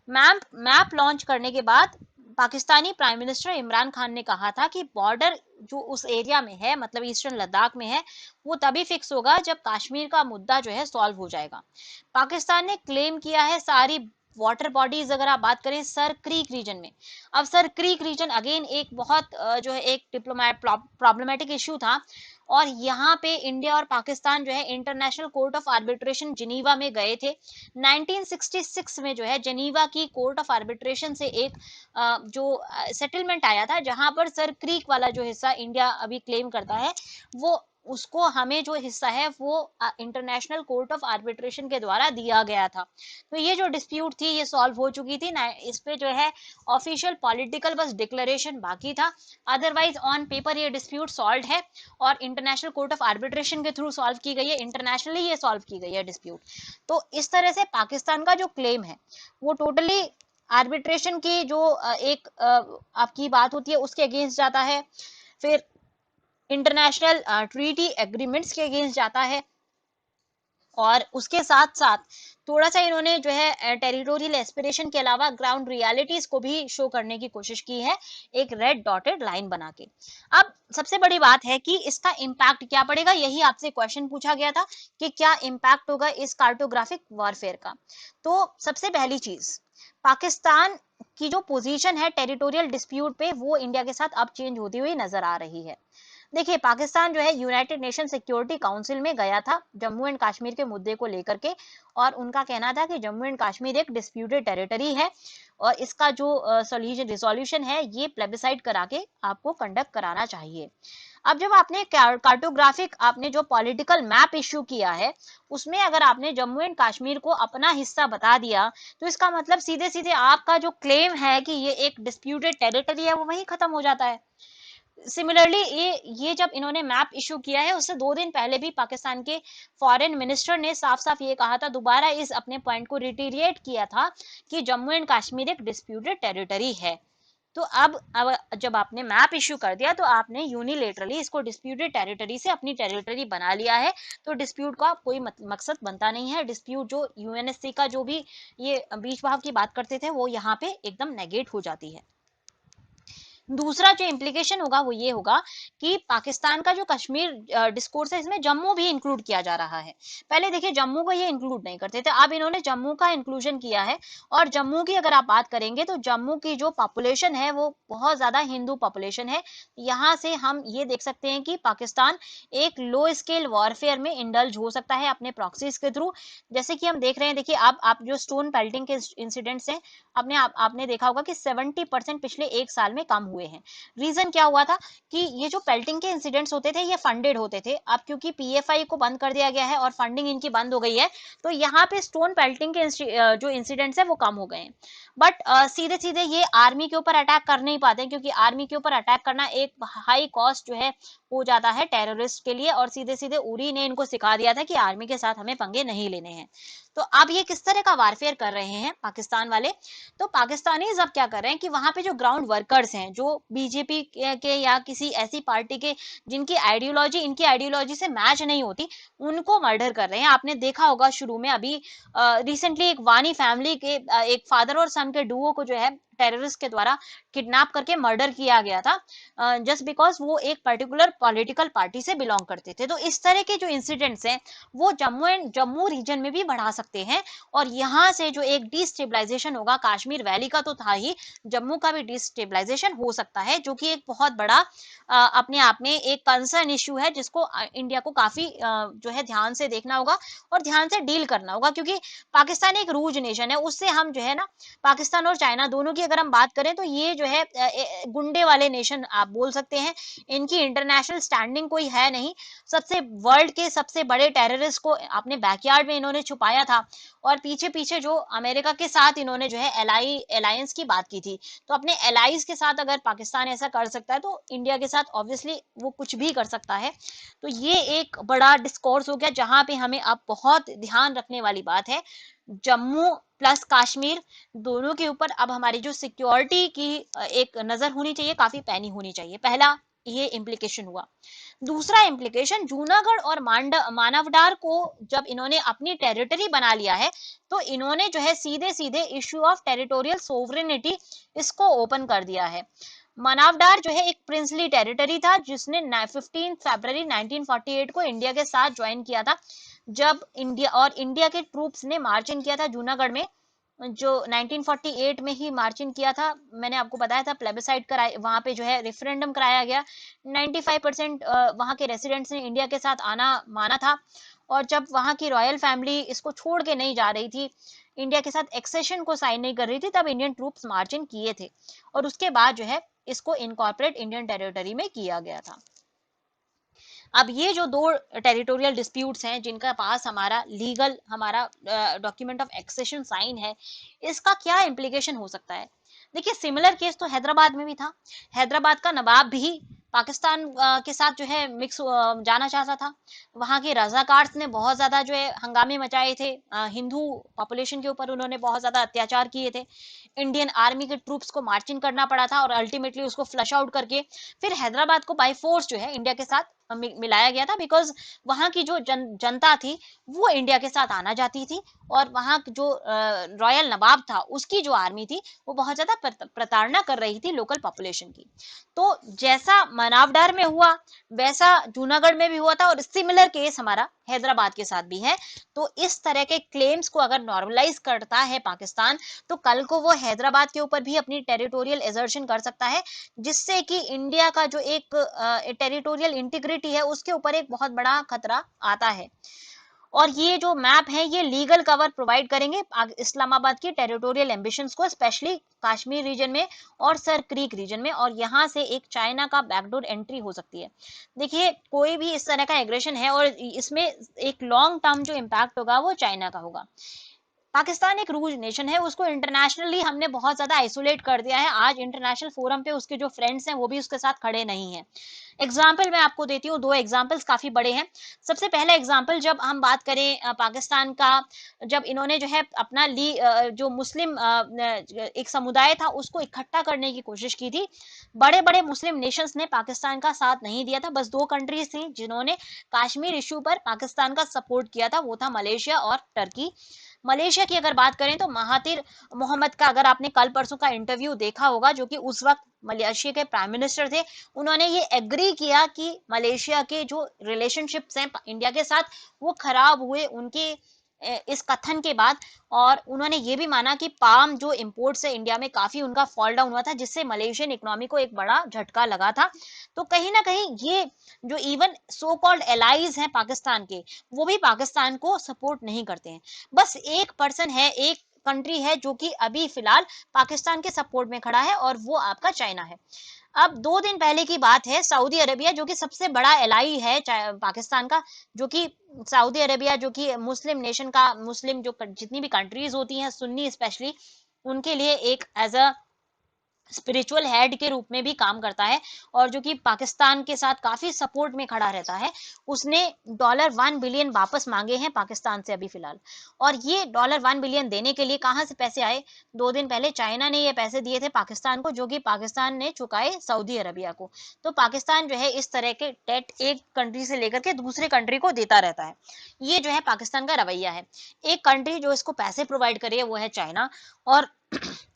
मैप लॉन्च करने के बाद पाकिस्तानी प्राइम मिनिस्टर इमरान खान ने कहा था कि बॉर्डर जो उस एरिया में है, मतलब ईस्टर्न लद्दाख में है, वो तभी फिक्स होगा जब कश्मीर का मुद्दा जो है सॉल्व हो जाएगा। पाकिस्तान ने क्लेम किया है सारी वाटर बॉडीज, अगर आप बात करें सर क्रीक रीजन में। अब सर क्रीक रीजन अगेन एक बहुत जो है एक प्रॉब्लमेटिक इशू था, और यहाँ पे इंडिया और पाकिस्तान जो है international court of arbitration Geneva में गए थे। 1966 में जो है जिनीवा की कोर्ट ऑफ आर्बिट्रेशन से एक जो सेटलमेंट आया था, जहां पर सर क्रीक वाला जो हिस्सा इंडिया अभी क्लेम करता है, वो उसको हमें जो हिस्सा है वो इंटरनेशनल कोर्ट ऑफ आर्बिट्रेशन के द्वारा दिया गया था। तो ये जो डिस्प्यूट थी ये सॉल्व हो चुकी थी ना, इस पे जो है ऑफिशियल पॉलिटिकल बस डिक्लेरेशन बाकी था, अदरवाइज ऑन पेपर ये डिस्प्यूट सॉल्व है और इंटरनेशनल कोर्ट ऑफ आर्बिट्रेशन के थ्रू सॉल्व की गई है, इंटरनेशनली ये सॉल्व की गई है डिस्प्यूट। तो इस तरह से पाकिस्तान का जो क्लेम है वो टोटली आर्बिट्रेशन की जो एक आपकी बात होती है उसके अगेंस्ट जाता है, फिर इंटरनेशनल ट्रीटी एग्रीमेंट्स के अगेंस्ट जाता है, और उसके साथ साथ थोड़ा सा इन्होंने जो है टेरिटोरियल एस्पिरेशन के अलावा ग्राउंड रियलिटीज को भी शो करने की कोशिश की है, एक रेड डॉटेड लाइन बना के। अब सबसे बड़ी बात है कि इसका इम्पैक्ट क्या पड़ेगा, यही आपसे क्वेश्चन पूछा गया था कि क्या इम्पैक्ट होगा इस कार्टोग्राफिक वॉरफेयर का। तो सबसे पहली चीज, पाकिस्तान की जो पोजीशन है टेरिटोरियल डिस्प्यूट पे वो इंडिया के साथ अब चेंज होती हुई नजर आ रही है। देखिए पाकिस्तान जो है यूनाइटेड नेशन सिक्योरिटी काउंसिल में गया था जम्मू एंड कश्मीर के मुद्दे को लेकर के, और उनका कहना था कि जम्मू एंड कश्मीर एक डिस्प्यूटेड टेरिटरी है और इसका जो रिजोल्यूशन है ये प्लेबिसाइड करा के आपको कंडक्ट कराना चाहिए। अब जब आपने कार्टोग्राफिक आपने जो पॉलिटिकल मैप इश्यू किया है उसमें अगर आपने जम्मू एंड कश्मीर को अपना हिस्सा बता दिया, तो इसका मतलब सीधे सीधे आपका जो क्लेम है कि ये एक डिस्प्यूटेड टेरिटरी है वो वहीं खत्म हो जाता है। सिमिलरली ये जब इन्होंने मैप इशू किया है उससे 2 दिन पहले भी पाकिस्तान के फॉरेन मिनिस्टर ने साफ साफ ये कहा था, दोबारा इस अपने पॉइंट को रिटीरिएट किया था कि जम्मू एंड कश्मीर एक डिस्प्यूटेड टेरिटरी है। तो अब जब आपने मैप इशू कर दिया तो आपने यूनिलेटरली इसको डिस्प्यूटेड टेरिटरी से अपनी टेरिटरी बना लिया है, तो डिस्प्यूट का कोई मकसद बनता नहीं है। डिस्प्यूट जो यूएनएससी का जो भी ये बीच भाव की बात करते थे वो यहाँ पे एकदम नेगेट हो जाती है। दूसरा जो इम्प्लीकेशन होगा वो ये होगा कि पाकिस्तान का जो कश्मीर डिस्कोर्स है इसमें जम्मू भी इंक्लूड किया जा रहा है। पहले देखिए जम्मू को ये इंक्लूड नहीं करते थे, अब इन्होंने जम्मू का इंक्लूजन किया है। और जम्मू की अगर आप बात करेंगे तो जम्मू की जो पॉपुलेशन है वो बहुत ज्यादा हिंदू पॉपुलेशन है। यहाँ से हम ये देख सकते हैं कि पाकिस्तान एक लो स्केल वॉरफेयर में इंडल्ज हो सकता है अपने प्रॉक्सीज के थ्रू। जैसे कि हम देख रहे हैं, देखिए अब आप जो स्टोन पेल्टिंग के इंसिडेंट्स हैं, आपने देखा होगा कि 70% पिछले एक साल में कम हुए हैं। रीजन क्या हुआ था कि ये जो पेल्टिंग के इंसिडेंट्स होते थे ये फंडेड होते थे। अब क्योंकि पीएफआई को बंद कर दिया गया है और फंडिंग इनकी बंद हो गई है, तो यहाँ पे स्टोन पेल्टिंग के जो इंसिडेंट्स है वो कम हो गए हैं। बट सीधे सीधे ये आर्मी के ऊपर अटैक कर नहीं पाते, क्योंकि आर्मी के ऊपर अटैक करना एक हाई कॉस्ट जो है हो जाता है टेररिस्ट के लिए। और सीधे सीधे उरी ने इनको सिखा दिया था कि आर्मी के साथ हमें पंगे नहीं लेने हैं। तो अब ये किस तरह का वारफेयर कर रहे हैं पाकिस्तान वाले? तो पाकिस्तानीज अब क्या कर रहे हैं कि वहां पे जो ग्राउंड वर्कर्स हैं, जो बीजेपी के या किसी ऐसी पार्टी के जिनकी आइडियोलॉजी इनकी आइडियोलॉजी से मैच नहीं होती, उनको मर्डर कर रहे हैं। आपने देखा होगा शुरू में अभी रिसेंटली एक वानी फैमिली के एक फादर और सन के डुओ को जो है टेररिस्ट के द्वारा किडनैप करके मर्डर किया गया था, जस्ट बिकॉज वो एक पर्टिकुलर पॉलिटिकल पार्टी से बिलोंग करते थे। तो इस तरह के जो इंसिडेंट्स हैं वो जम्मू रीजन में भी बढ़ा सकते हैं। और यहाँ से जो एक डिस्टेबलाइजेशन होगा, कश्मीर वैली का तो था ही, जम्मू का भी डिस्टेबलाइजेशन हो सकता है, जो कि एक बहुत बड़ा अपने आप में एक कंसर्न इश्यू है, जिसको इंडिया को काफी जो है ध्यान से देखना होगा और ध्यान से डील करना होगा। क्योंकि पाकिस्तान एक रूज नेशन है, उससे हम जो है ना, पाकिस्तान और चाइना दोनों की अगर हम बात करें तो ये जो है गुंडे वाले नेशन आप बोल सकते हैं। इनकी इंटरनेशनल स्टैंडिंग कोई है नहीं। सबसे वर्ल्ड के सबसे बड़े टेररिस्ट को अपने बैकयार्ड में इन्होंने छुपाया था, और पीछे पीछे जो अमेरिका के साथ इन्होंने जो है अलायंस की बात की थी। तो अपने एलाइज के साथ अगर पाकिस्तान ऐसा कर सकता है तो इंडिया के साथ ऑब्वियसली वो कुछ भी कर सकता है। तो ये एक बड़ा डिस्कोर्स हो गया, जहां पे हमें अब बहुत ध्यान रखने वाली बात है। जम्मू प्लस कश्मीर दोनों के ऊपर अब हमारी जो सिक्योरिटी की एक नजर होनी चाहिए, काफी पैनी होनी चाहिए। पहला ये इम्प्लीकेशन हुआ। दूसरा इम्प्लीकेशन, जूनागढ़ और मानवडार को जब इन्होंने अपनी टेरिटरी बना लिया है, तो इन्होंने जो है सीधे सीधे इश्यू ऑफ टेरिटोरियल सोवरेनिटी इसको ओपन कर दिया है। मनावडार जो है एक प्रिंसली टेरिटरी था, जिसने 15 फरवरी 1948 को इंडिया के साथ ज्वाइन किया था, जब इंडिया के ट्रूप्स ने मार्चिंग किया था जूनागढ़ में, जो 1948 में ही मार्चिंग किया था। मैंने आपको बताया था प्लेबिसाइड कराया, वहां पे जो है रेफरेंडम कराया गया। 95% वहां के रेसिडेंट्स ने इंडिया के साथ आना माना था। और जब वहां की रॉयल फैमिली इसको छोड़ के नहीं जा रही थी, इंडिया के साथ एक्सेशन को साइन नहीं कर रही थी, तब इंडियन ट्रूप्स मार्चिंग किए थे। और उसके बाद जो है इसको इनकॉर्पोरेट इंडियन टेरिटरी में किया गया था। अब ये जो दो टेरिटोरियल डिस्प्यूट्स हैं, जिनका पास हमारा लीगल हमारा डॉक्यूमेंट ऑफ एक्सेशन साइन है, इसका क्या इम्प्लीकेशन हो सकता है? देखिए सिमिलर केस तो हैदराबाद में भी था। हैदराबाद का नवाब भी पाकिस्तान के साथ जो है मिक्स जाना चाहता था। वहां के रजाकार्स ने बहुत ज्यादा जो है हंगामे मचाए थे, हिंदू पॉपुलेशन के ऊपर उन्होंने बहुत ज्यादा अत्याचार किए थे। इंडियन आर्मी के ट्रूप्स को मार्चिंग करना पड़ा था, और अल्टीमेटली उसको फ्लश आउट करके फिर हैदराबाद को बाय फोर्स जो है इंडिया के साथ मिलाया गया था। बिकॉज वहां की जो जनता थी वो इंडिया के साथ आना चाहती थी, और वहां जो रॉयल नवाब था उसकी जो आर्मी थी वो बहुत ज्यादा प्रताड़ना कर रही थी लोकल पॉपुलेशन की। तो जैसा मनावडार में हुआ वैसा जूनागढ़ में भी हुआ था, और सिमिलर केस हमारा हैदराबाद के साथ भी है। तो इस तरह के क्लेम्स को अगर नॉर्मलाइज करता है पाकिस्तान, तो कल को वो हैदराबाद के ऊपर भी अपनी टेरिटोरियल एजर्शन कर सकता है, जिससे कि इंडिया का जो एक टेरिटोरियल इंटीग्रिटी है उसके ऊपर एक बहुत बड़ा खतरा आता है। और ये जो मैप है ये लीगल कवर प्रोवाइड करेंगे इस्लामाबाद की टेरिटोरियल एम्बिशंस को, स्पेशली कश्मीर रीजन में और सर क्रीक रीजन में। और यहाँ से एक चाइना का बैकडोर एंट्री हो सकती है। देखिए कोई भी इस तरह का एग्रेशन है और इसमें एक लॉन्ग टर्म जो इम्पैक्ट होगा वो चाइना का होगा। पाकिस्तान एक रूज नेशन है, उसको इंटरनेशनली हमने बहुत ज्यादा आइसोलेट कर दिया है। आज इंटरनेशनल फोरम पे उसके जो फ्रेंड्स हैं वो भी उसके साथ खड़े नहीं हैं। एग्जाम्पल मैं आपको देती हूँ, दो एग्जाम्पल्स काफी बड़े हैं। सबसे पहला एग्जाम्पल, जब हम बात करें पाकिस्तान का, जब इन्होंने जो है अपना जो मुस्लिम एक समुदाय था उसको इकट्ठा करने की कोशिश की थी, बड़े बड़े मुस्लिम नेशंस ने पाकिस्तान का साथ नहीं दिया था। बस दो कंट्रीज थी जिन्होंने कश्मीर इशू पर पाकिस्तान का सपोर्ट किया था, वो था मलेशिया और टर्की। मलेशिया की अगर बात करें तो महातिर मोहम्मद का अगर आपने कल परसों का इंटरव्यू देखा होगा, जो कि उस वक्त मलेशिया के प्राइम मिनिस्टर थे, उन्होंने ये एग्री किया कि मलेशिया के जो रिलेशनशिप्स हैं इंडिया के साथ वो खराब हुए उनके इस कथन के बाद। और उन्होंने ये भी माना कि पाम जो इंपोर्ट्स है इंडिया में काफी उनका फॉल डाउन हुआ था, जिससे मलेशियन इकोनॉमी को एक बड़ा झटका लगा था। तो कहीं ना कहीं ये जो इवन सो कॉल्ड एलाइज हैं पाकिस्तान के, वो भी पाकिस्तान को सपोर्ट नहीं करते हैं। बस एक पर्सन है, एक कंट्री है जो कि अभी फिलहाल पाकिस्तान के सपोर्ट में खड़ा है, और वो आपका चाइना है। अब 2 दिन पहले की बात है, सऊदी अरेबिया जो कि सबसे बड़ा एलाई है पाकिस्तान का, जो कि सऊदी अरेबिया जो कि मुस्लिम नेशन का, मुस्लिम जो जितनी भी कंट्रीज होती हैं सुन्नी स्पेशली, उनके लिए एक एज अ स्पिरिचुअल हेड के रूप में भी काम करता है, और जो कि पाकिस्तान के साथ काफी सपोर्ट में खड़ा रहता है, उसने $1 बिलियन वापस मांगे हैं पाकिस्तान से अभी फिलहाल। और ये $1 बिलियन देने के लिए कहां से पैसे आए? 2 दिन पहले चाइना ने ये पैसे दिए थे पाकिस्तान को, जो कि पाकिस्तान ने चुकाए सऊदी अरबिया को। तो पाकिस्तान जो है इस तरह के डेट एक कंट्री से लेकर के दूसरे कंट्री को देता रहता है। ये जो है पाकिस्तान का रवैया है। एक कंट्री जो इसको पैसे प्रोवाइड करे वो है चाइना। और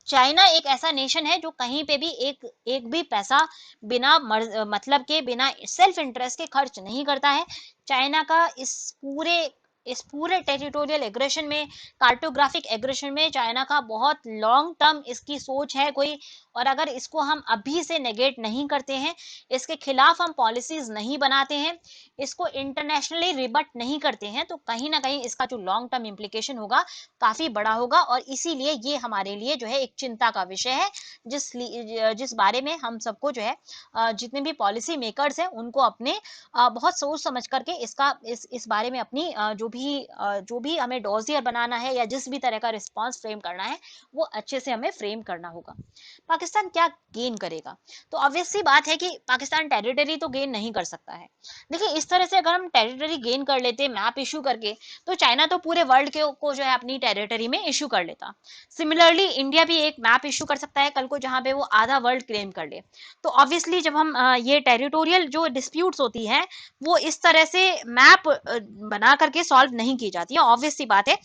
चाइना एक ऐसा नेशन है जो कहीं पे भी एक एक भी पैसा बिना मतलब के, बिना सेल्फ इंटरेस्ट के खर्च नहीं करता है। चाइना का इस पूरे टेरिटोरियल एग्रेशन में, कार्टोग्राफिक एग्रेशन में चाइना का बहुत लॉन्ग टर्म इसकी सोच है कोई। और अगर इसको हम अभी से नेगेट नहीं करते हैं, इसके खिलाफ हम पॉलिसीज नहीं बनाते हैं, इसको इंटरनेशनली रिबट नहीं करते हैं, तो कहीं ना कहीं इसका जो लॉन्ग टर्म इम्प्लीकेशन होगा काफी बड़ा होगा। और इसीलिए ये हमारे लिए जो है एक चिंता का विषय है, जिस बारे में हम सबको जो है जितने भी पॉलिसी मेकर्स हैं उनको अपने बहुत सोच समझ करके इस बारे में अपनी जो भी हमें डॉजियर बनाना है या जिस भी तरह का रिस्पॉन्स फ्रेम करना है, वो अच्छे से हमें फ्रेम करना होगा। पाकिस्तान क्या गेन करेगा? तो ऑब्वियस सी बात है कि पाकिस्तान टेरिटरी तो गेन नहीं कर सकता है। देखिए, इस तरह से अगर हम टेरिटरी गेन कर लेते मैप इशू करके, तो चाइना तो पूरे वर्ल्ड को जो है अपनी टेरिटरी में इशू कर लेता। सिमिलरली इंडिया भी एक मैप इशू कर सकता है कल को, जहां पे वो आधा वर्ल्ड क्लेम कर ले। तो ऑब्वियसली जब हम ये टेरिटोरियल जो डिस्प्यूट्स होती है, वो इस तरह से मैप बना करके सॉल्व नहीं की जाती है। ऑब्वियस सी बात है,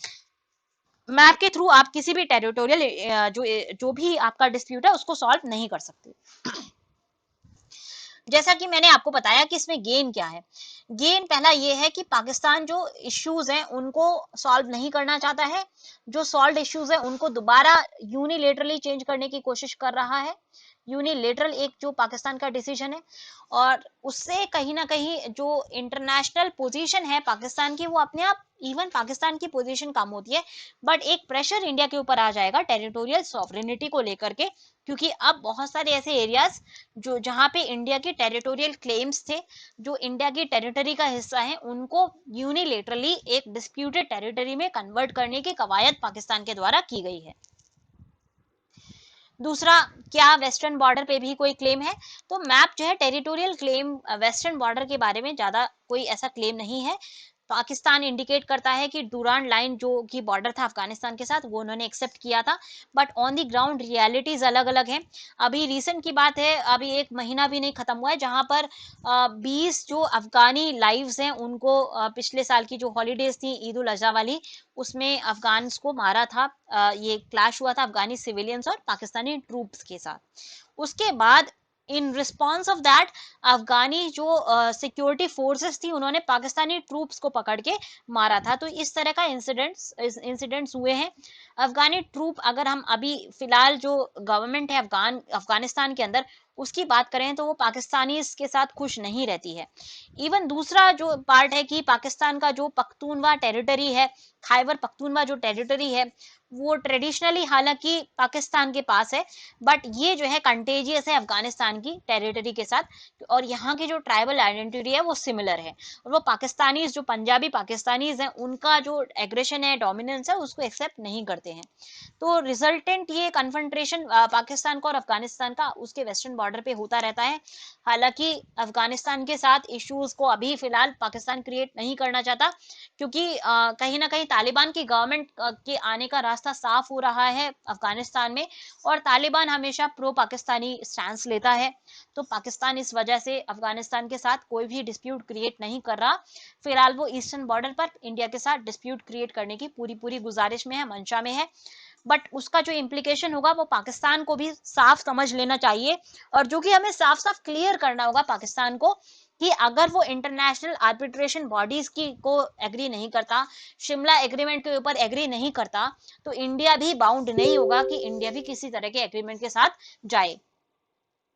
मैप के थ्रू आप किसी भी टेरिटोरियल जो भी आपका डिस्प्यूट है उसको सॉल्व नहीं कर सकते। जैसा कि मैंने आपको बताया कि इसमें गेन क्या है। गेन पहला ये है कि पाकिस्तान जो इश्यूज हैं उनको सॉल्व नहीं करना चाहता है, जो सॉल्व इश्यूज हैं उनको दोबारा यूनिलेटरली चेंज करने की कोशिश कर रहा है। यूनिलेटरल एक जो पाकिस्तान का डिसीजन है, और उससे कहीं ना कहीं जो इंटरनेशनल पोजीशन है पाकिस्तान की, वो अपने आप, इवन पाकिस्तान की पोजीशन कम होती है, बट एक प्रेशर इंडिया के ऊपर आ जाएगा टेरिटोरियल सॉवरेनिटी को लेकर के। क्योंकि अब बहुत सारे ऐसे एरियाज जो जहां पे इंडिया के टेरिटोरियल क्लेम्स थे, जो इंडिया की टेरिटरी का हिस्सा है, उनको यूनिलेटरली एक डिस्प्यूटेड टेरिटरी में कन्वर्ट करने की कवायद पाकिस्तान के द्वारा की गई है। दूसरा, क्या वेस्टर्न बॉर्डर पे भी कोई क्लेम है? तो मैप जो है टेरिटोरियल क्लेम, वेस्टर्न बॉर्डर के बारे में ज्यादा कोई ऐसा क्लेम नहीं है। पाकिस्तान इंडिकेट करता है कि डूरान लाइन जो कि बॉर्डर था अफगानिस्तान के साथ, वो उन्होंने एक्सेप्ट किया था, but on the ground realities अलग अलग हैं। अभी रिसेंट की बात है, अभी 1 महीना भी नहीं खत्म हुआ है, जहां पर 20 जो अफगानी लाइव्स हैं उनको पिछले साल की जो हॉलीडेज थी ईद उल अजहा वाली, उसमें अफगान्स को मारा था। ये क्लैश हुआ था अफगानी सिविलियंस और पाकिस्तानी ट्रूप्स के साथ। उसके बाद इन रिस्पॉन्स ऑफ दैट, अफगानी जो सिक्योरिटी फोर्सेस थी उन्होंने पाकिस्तानी ट्रूप्स को पकड़ के मारा था। तो इस तरह का इंसिडेंट्स हुए हैं। अफगानी ट्रूप, अगर हम अभी फिलहाल जो गवर्नमेंट है अफगानिस्तान के अंदर, उसकी बात करें तो वो पाकिस्तानी के साथ खुश नहीं रहती है। इवन दूसरा जो पार्ट है कि पाकिस्तान का जो पख्तूनवा टेरिटरी है, खैबर पख्तूनवा जो टेरिटरी है, वो ट्रेडिशनली हालांकि पाकिस्तान के पास है, बट ये जो है कंटेजियस है अफगानिस्तान की टेरिटरी के साथ। और यहाँ की जो ट्राइबल आइडेंटिटी है वो सिमिलर है, और वो पाकिस्तानी जो पंजाबी पाकिस्तानीज हैं उनका जो एग्रेशन है, डोमिनेंस है, उसको एक्सेप्ट नहीं करते हैं। तो रिजल्टेंट ये कन्फ्रंट्रेशन पाकिस्तान का और अफगानिस्तान का उसके वेस्टर्न बॉर्डर पे होता रहता है। हालांकि अफगानिस्तान के साथ इश्यूज को अभी फिलहाल पाकिस्तान क्रिएट नहीं करना चाहता, क्योंकि कहीं ना कहीं तालिबान की गवर्नमेंट के आने का रास्ता साफ हो रहा है अफगानिस्तान में, और तालिबान हमेशा प्रो पाकिस्तानी स्टैंस लेता है। तो पाकिस्तान इस वजह से अफगानिस्तान के साथ कोई भी डिस्प्यूट क्रिएट नहीं कर रहा। फिलहाल वो ईस्टर्न बॉर्डर पर इंडिया के साथ डिस्प्यूट क्रिएट करने की पूरी पूरी गुजारिश में है, मंशा में है। बट उसका जो इम्प्लीकेशन होगा वो पाकिस्तान को भी साफ समझ लेना चाहिए, और जो कि हमें साफ साफ क्लियर करना होगा पाकिस्तान को कि अगर वो इंटरनेशनल आर्बिट्रेशन बॉडीज की को एग्री नहीं करता, शिमला एग्रीमेंट के ऊपर एग्री नहीं करता, तो इंडिया भी बाउंड नहीं होगा कि इंडिया भी किसी तरह के एग्रीमेंट के साथ जाए।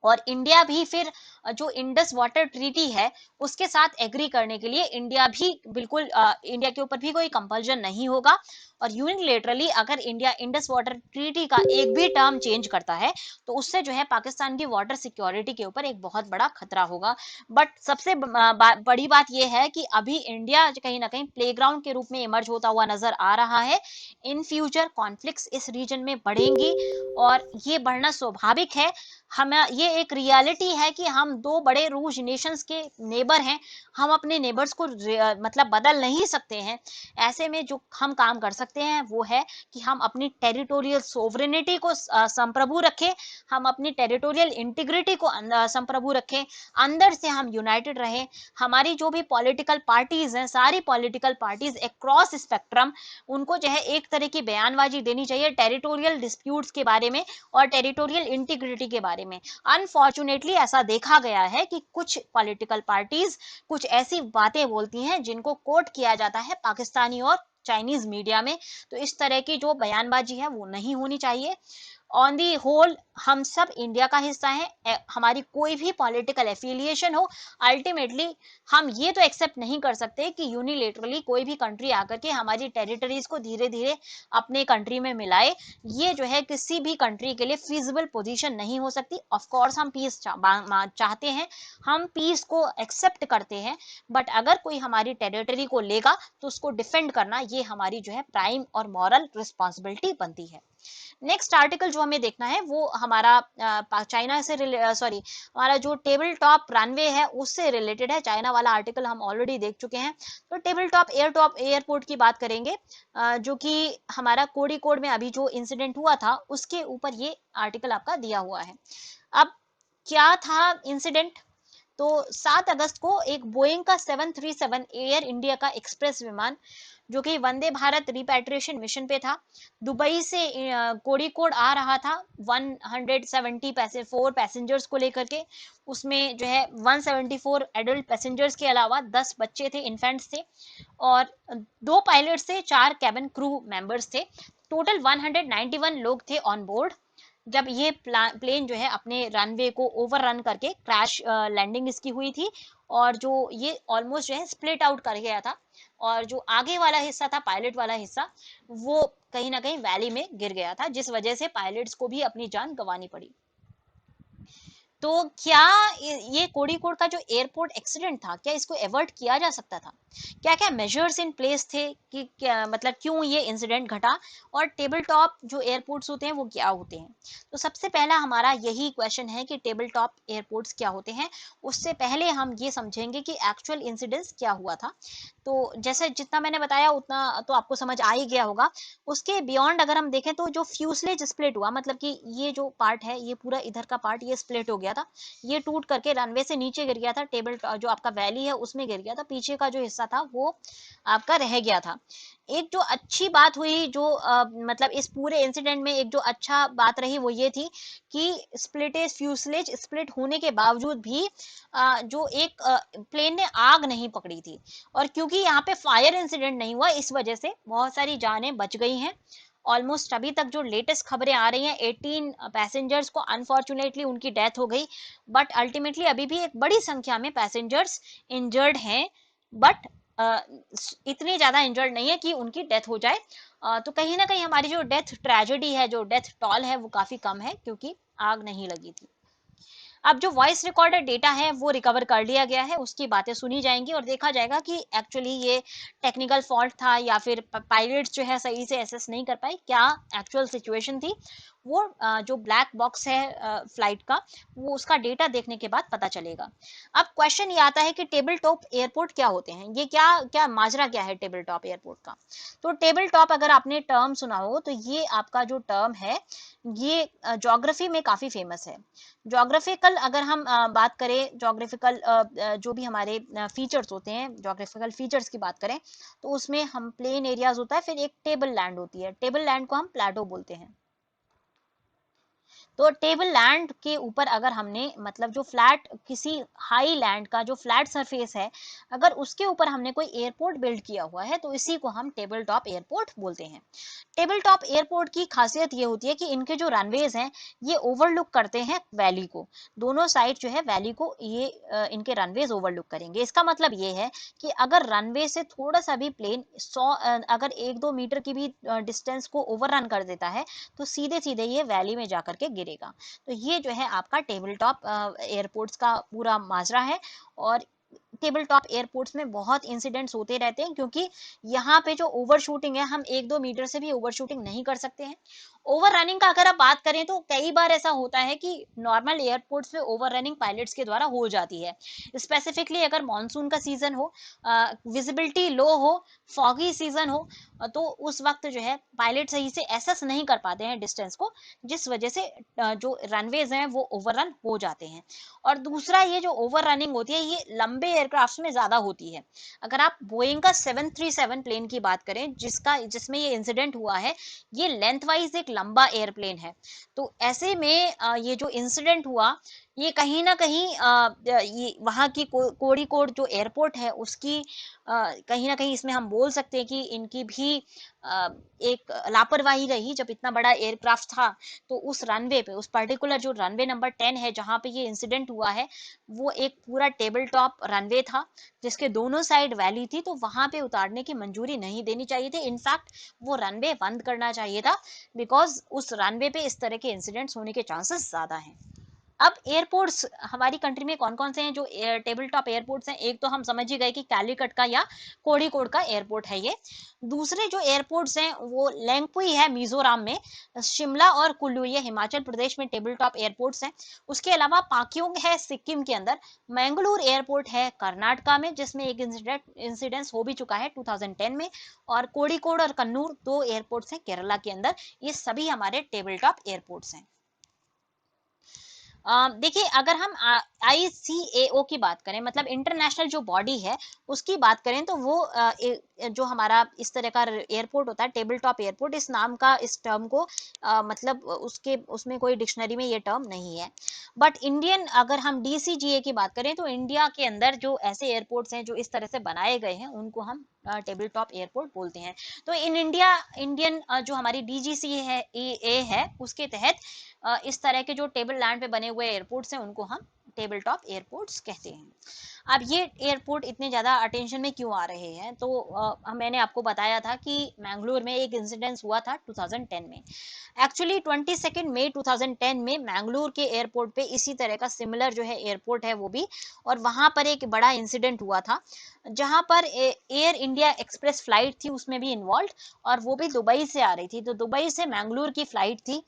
और इंडिया भी फिर जो इंडस वाटर ट्रीटी है उसके साथ एग्री करने के लिए इंडिया भी बिल्कुल इंडिया के ऊपर भी कोई कंपल्जन नहीं होगा। और यूनिलेटरली अगर इंडिया इंडस वाटर ट्रीटी का एक भी टर्म चेंज करता है तो उससे जो है पाकिस्तान की वाटर सिक्योरिटी के ऊपर एक बहुत बड़ा खतरा होगा। बट सबसे बड़ी बात यह है कि अभी इंडिया कहीं ना कहीं प्लेग्राउंड के रूप में इमर्ज होता हुआ नजर आ रहा है। इन फ्यूचर कॉन्फ्लिक्ट्स इस रीजन में बढ़ेंगी, और ये बढ़ना स्वाभाविक है। हम ये एक रियलिटी है कि हम दो बड़े रूज नेशंस के नेबर हैं, हम अपने नेबर्स को मतलब बदल नहीं सकते हैं। ऐसे में जो हम काम कर सकते हैं वो है कि हम अपनी टेरिटोरियल सोवरेनिटी को संप्रभु रखें, हम अपनी टेरिटोरियल इंटीग्रिटी को संप्रभु रखें, अंदर से हम यूनाइटेड रहें। हमारी जो भी पॉलिटिकल पार्टीज हैं, सारी पॉलिटिकल पार्टीज अक्रॉस स्पेक्ट्रम, उनको जो है एक तरह की बयानबाजी देनी चाहिए टेरिटोरियल डिस्प्यूट्स के बारे में और टेरिटोरियल इंटीग्रिटी के बारे में। अनफॉर्चुनेटली ऐसा देखा गया है कि कुछ पॉलिटिकल पार्टीज कुछ ऐसी बातें बोलती हैं जिनको कोट किया जाता है पाकिस्तानी और चाइनीज मीडिया में। तो इस तरह की जो बयानबाजी है वो नहीं होनी चाहिए। ऑन दी होल हम सब इंडिया का हिस्सा हैं, हमारी कोई भी पॉलिटिकल एफिलिएशन हो, अल्टीमेटली हम ये तो एक्सेप्ट नहीं कर सकते कि यूनिलेटरली कोई भी कंट्री आकर के हमारी टेरिटरीज को धीरे धीरे अपने कंट्री में मिलाए। ये जो है किसी भी कंट्री के लिए फीजिबल पोजीशन नहीं हो सकती। ऑफ कोर्स हम पीस चाहते हैं, हम पीस को एक्सेप्ट करते हैं, बट अगर कोई हमारी टेरिटरी को लेगा तो उसको डिफेंड करना ये हमारी जो है प्राइम और मॉरल रिस्पॉन्सिबिलिटी बनती है। नेक्स्ट आर्टिकल जो हमें देखना है वो हमारा चाइना से सॉरी हमारा जो टेबल टॉप रनवे है उससे रिलेटेड है। चाइना वाला आर्टिकल हम ऑलरेडी देख चुके हैं। तो टेबल टॉप एयरपोर्ट की बात करेंगे, जो कि हमारा कोड़िकोड में अभी जो इंसिडेंट हुआ था उसके ऊपर ये आर्टिकल आपका दिया हुआ है। अब क्या था इंसिडेंट? तो 7 अगस्त को एक बोइंग का 737 एयर इंडिया का एक्सप्रेस विमान, जो कि वंदे भारत रिपैट्रिएशन मिशन पे था, दुबई से कोड़िकोड आ रहा था 174 पैसेंजर्स को लेकर के। उसमें जो है 174 एडल्ट पैसेंजर्स के अलावा 10 बच्चे थे, इन्फेंट्स थे, और 2 पायलट थे, 4 कैबिन क्रू मेंबर्स थे। टोटल 191 लोग थे ऑन बोर्ड। जब ये प्लेन जो है अपने रनवे को ओवररन करके क्रैश लैंडिंग इसकी हुई थी, और जो ये ऑलमोस्ट जो है स्प्लिट आउट कर गया था, और जो आगे वाला हिस्सा था पायलट वाला हिस्सा वो कहीं ना कहीं वैली में गिर गया था, जिस वजह से पायलट्स को भी अपनी जान गंवानी पड़ी। तो क्या ये कोड़िकोड का जो एयरपोर्ट एक्सीडेंट था क्या इसको अवॉइड किया जा सकता था? क्या क्या मेजर्स इन प्लेस थे कि क्या मतलब क्यों ये इंसिडेंट घटा, और टेबल टॉप जो एयरपोर्ट्स होते हैं वो क्या होते हैं? तो सबसे पहला हमारा यही क्वेश्चन है कि टेबल टॉप एयरपोर्ट्स क्या होते हैं। उससे पहले हम ये समझेंगे कि एक्चुअल इंसिडेंस क्या हुआ था। तो जैसे जितना मैंने बताया उतना तो आपको समझ आ ही गया होगा। उसके बियॉन्ड अगर हम देखें तो जो फ्यूसलेज स्प्लिट हुआ, मतलब कि ये जो पार्ट है ये पूरा इधर का पार्ट ये स्प्लिट हो गया था, ये टूट करके रनवे से नीचे गिर गया था, टेबल जो आपका वैली है उसमें गिर गया था, पीछे का जो हिस्सा था वो आपका रह गया था। एक जो अच्छी बात हुई जो मतलब इस पूरे इंसिडेंट में एक जो अच्छा बात रही वो ये थी कि स्प्लिटेज फ्यूसलेज स्प्लिट होने के बावजूद भी जो एक प्लेन ने आग नहीं पकड़ी थी, और क्योंकि यहाँ पे फायर इंसिडेंट नहीं हुआ इस वजह से बहुत सारी जानें बच गई हैं। ऑलमोस्ट अभी तक जो लेटेस्ट खबरें आ रही हैं 18 पैसेंजर्स को अनफॉर्चुनेटली उनकी डेथ हो गई, बट अल्टीमेटली अभी भी एक बड़ी संख्या में पैसेंजर्स इंजर्ड हैं, बट इतनी ज्यादा इंजर्ड नहीं है कि उनकी डेथ हो जाए। तो कहीं ना कहीं हमारी जो डेथ ट्रेजेडी है, जो डेथ टॉल है वो काफी कम है क्योंकि आग नहीं लगी थी। अब जो वॉइस रिकॉर्डेड डेटा है वो रिकवर कर लिया गया है, उसकी बातें सुनी जाएंगी और देखा जाएगा कि एक्चुअली ये टेक्निकल फॉल्ट था या फिर पायलट्स जो है सही से एसेस नहीं कर पाए, क्या एक्चुअल सिचुएशन थी वो जो ब्लैक बॉक्स है फ्लाइट का, वो उसका डेटा देखने के बाद पता चलेगा। अब क्वेश्चन ये आता है कि टेबल टॉप एयरपोर्ट क्या होते हैं, ये क्या क्या माजरा क्या है टेबल टॉप एयरपोर्ट का। तो टेबल टॉप अगर आपने टर्म सुना हो तो ये आपका जो टर्म है ये ज्योग्राफी में काफी फेमस है। ज्योग्राफिकल अगर हम बात करें, ज्योग्राफिकल जो भी हमारे फीचर्स होते हैं, ज्योग्राफिकल फीचर्स की बात करें तो उसमें हम प्लेन एरियाज होता है, फिर एक टेबल लैंड होती है, टेबल लैंड को हम प्लेटो बोलते हैं। तो टेबल लैंड के ऊपर अगर हमने मतलब जो फ्लैट किसी हाई लैंड का जो फ्लैट सरफेस है, अगर उसके ऊपर हमने कोई एयरपोर्ट बिल्ड किया हुआ है तो इसी को हम टेबल टॉप एयरपोर्ट बोलते हैं। टेबल टॉप एयरपोर्ट की खासियत ये होती है कि इनके जो रनवेज हैं ये ओवरलुक करते हैं वैली को, दोनों साइड जो है वैली को ये इनके रनवेज ओवरलुक करेंगे। इसका मतलब ये है कि अगर रनवे से थोड़ा सा भी प्लेन 100 अगर 1-2 मीटर की भी डिस्टेंस को ओवररन कर देता है तो सीधे सीधे ये वैली में जाकर के गिरेगा। तो ये जो है आपका टेबल टॉप एयरपोर्ट्स का पूरा माजरा है। और टेबल टॉप एयरपोर्ट्स में बहुत इंसिडेंट्स होते रहते हैं क्योंकि यहाँ पे जो ओवर शूटिंग है, हम 1-2 मीटर से भी ओवर शूटिंग नहीं कर सकते हैं। ओवर रनिंग का अगर आप बात करें तो कई बार ऐसा होता है कि नॉर्मल एयरपोर्ट्स पे ओवर रनिंग पायलट्स के द्वारा हो जाती है। स्पेसिफिकली अगर मानसून का सीजन हो, विजिबिलिटी लो हो, फॉगी सीजन हो, तो उस वक्त जो है पायलट सही से एसेस नहीं कर पाते हैं डिस्टेंस को, जिस वजह से जो रनवेज हैं वो ओवररन हो जाते हैं। और दूसरा ये जो ओवर रनिंग होती है ये लंबे एयरक्राफ्ट में ज्यादा होती है। अगर आप बोइंग का 737 प्लेन की बात करें जिसमें ये इंसिडेंट हुआ है, ये लेंथ वाइज एक लंबा एयरप्लेन है। तो ऐसे में ये जो इंसिडेंट हुआ ये कहीं ना कहीं ये वहाँ की कोड़ीकोड जो एयरपोर्ट है उसकी कहीं ना कहीं इसमें हम बोल सकते हैं कि इनकी भी एक लापरवाही रही। जब इतना बड़ा एयरक्राफ्ट था तो उस रनवे पे, उस पर्टिकुलर जो रनवे नंबर 10 है जहाँ पे ये इंसिडेंट हुआ है, वो एक पूरा टेबल टॉप रनवे था जिसके दोनों साइड वैली थी, तो वहां पे उतारने की मंजूरी नहीं देनी चाहिए थी। इनफैक्ट वो रनवे बंद करना चाहिए था, बिकॉज उस रनवे पे इस तरह के इंसिडेंट्स होने के चांसेस ज्यादा हैं। अब एयरपोर्ट्स हमारी कंट्री में कौन कौन से हैं जो टेबल टॉप एयरपोर्ट्स हैं, एक तो हम समझ ही गए कि कैलीकट का या कोड़ीकोड का एयरपोर्ट है ये। दूसरे जो एयरपोर्ट्स हैं वो लेंगपुई है मिजोरम में, शिमला और कुल्लू ये हिमाचल प्रदेश में टेबल टॉप एयरपोर्ट्स हैं। उसके अलावा पाक्योंग है सिक्किम के अंदर, मैंगलोर एयरपोर्ट है कर्नाटका में जिसमें एक इंसिडेंस हो भी चुका है 2010 में, और कोड़ीकोड और कन्नूर दो एयरपोर्ट्स हैं केरला के अंदर। ये सभी हमारे टेबल टॉप एयरपोर्ट्स हैं। देखिए अगर हम ICAO की बात करें, मतलब इंटरनेशनल जो बॉडी है उसकी बात करें, तो वो जो हमारा इस तरह का एयरपोर्ट होता है टेबल टॉप एयरपोर्ट, इस नाम का, इस टर्म को मतलब उसके उसमें कोई डिक्शनरी में ये टर्म नहीं है। बट इंडियन अगर हम DCGA की बात करें तो इंडिया के अंदर जो ऐसे एयरपोर्ट्स हैं जो इस तरह से बनाए गए हैं उनको हम टेबल टॉप एयरपोर्ट बोलते हैं। तो इन इंडिया इंडियन जो हमारी DGCA है, ए है, उसके तहत इस तरह के जो टेबल लैंड पे बने हुए एयरपोर्ट्स हैं उनको हम टेबल टॉप एयरपोर्ट्स कहते हैं। अब ये एयरपोर्ट इतने ज्यादा अटेंशन में क्यों आ रहे हैं, तो मैंने आपको बताया था कि मैंगलोर में एक इंसिडेंस हुआ था 2010 में। एक्चुअली 22 मई 2010 में मैंगलोर के एयरपोर्ट पे इसी तरह का सिमिलर जो है एयरपोर्ट है वो भी, और वहां पर एक बड़ा इंसिडेंट हुआ था जहां पर एयर इंडिया एक्सप्रेस फ्लाइट थी उसमें भी इन्वॉल्व, और वो भी दुबई से आ रही थी। तो दुबई से मैंगलोर की फ्लाइट थी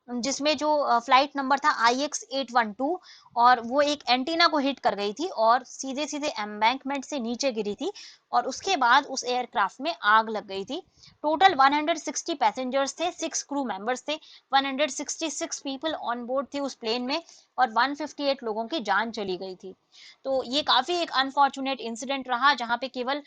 जिसमें जो फ्लाइट नंबर था IX812, और वो एक एंटीना को हिट कर गई थी और सीधे सीधे एम्बैंकमेंट से नीचे गिरी थी, और उसके बाद उस एयरक्राफ्ट में आग लग गई थी। टोटल 160 पैसेंजर्स थे, 6 क्रू मेंबर्स थे, 166 पीपल ऑन बोर्ड थे उस प्लेन में, और 158 लोगों की जान चली गई थी। तो ये काफी एक अनफॉर्चुनेट इंसिडेंट रहा जहां पे केवल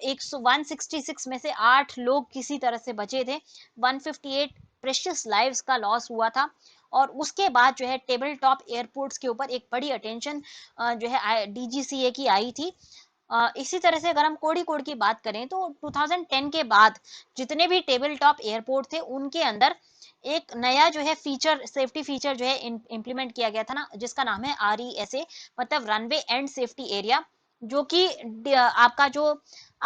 166 में से 8 लोग किसी तरह से बचे थे, 158 प्रेशियस लाइव्स का लॉस हुआ था। और उसके बाद जो है टेबल टॉप एयरपोर्ट्स के ऊपर एक बड़ी अटेंशन जो है DGCA की आई थी। इसी तरह से अगर हम कोड़ीकोड की बात करें तो 2010 के बाद जितने भी टेबल टॉप एयरपोर्ट थे उनके अंदर एक नया जो है फीचर, सेफ्टी फीचर जो है इम्प्लीमेंट किया गया था ना, जिसका नाम है RESA, मतलब रनवे एंड सेफ्टी एरिया, जो कि आपका जो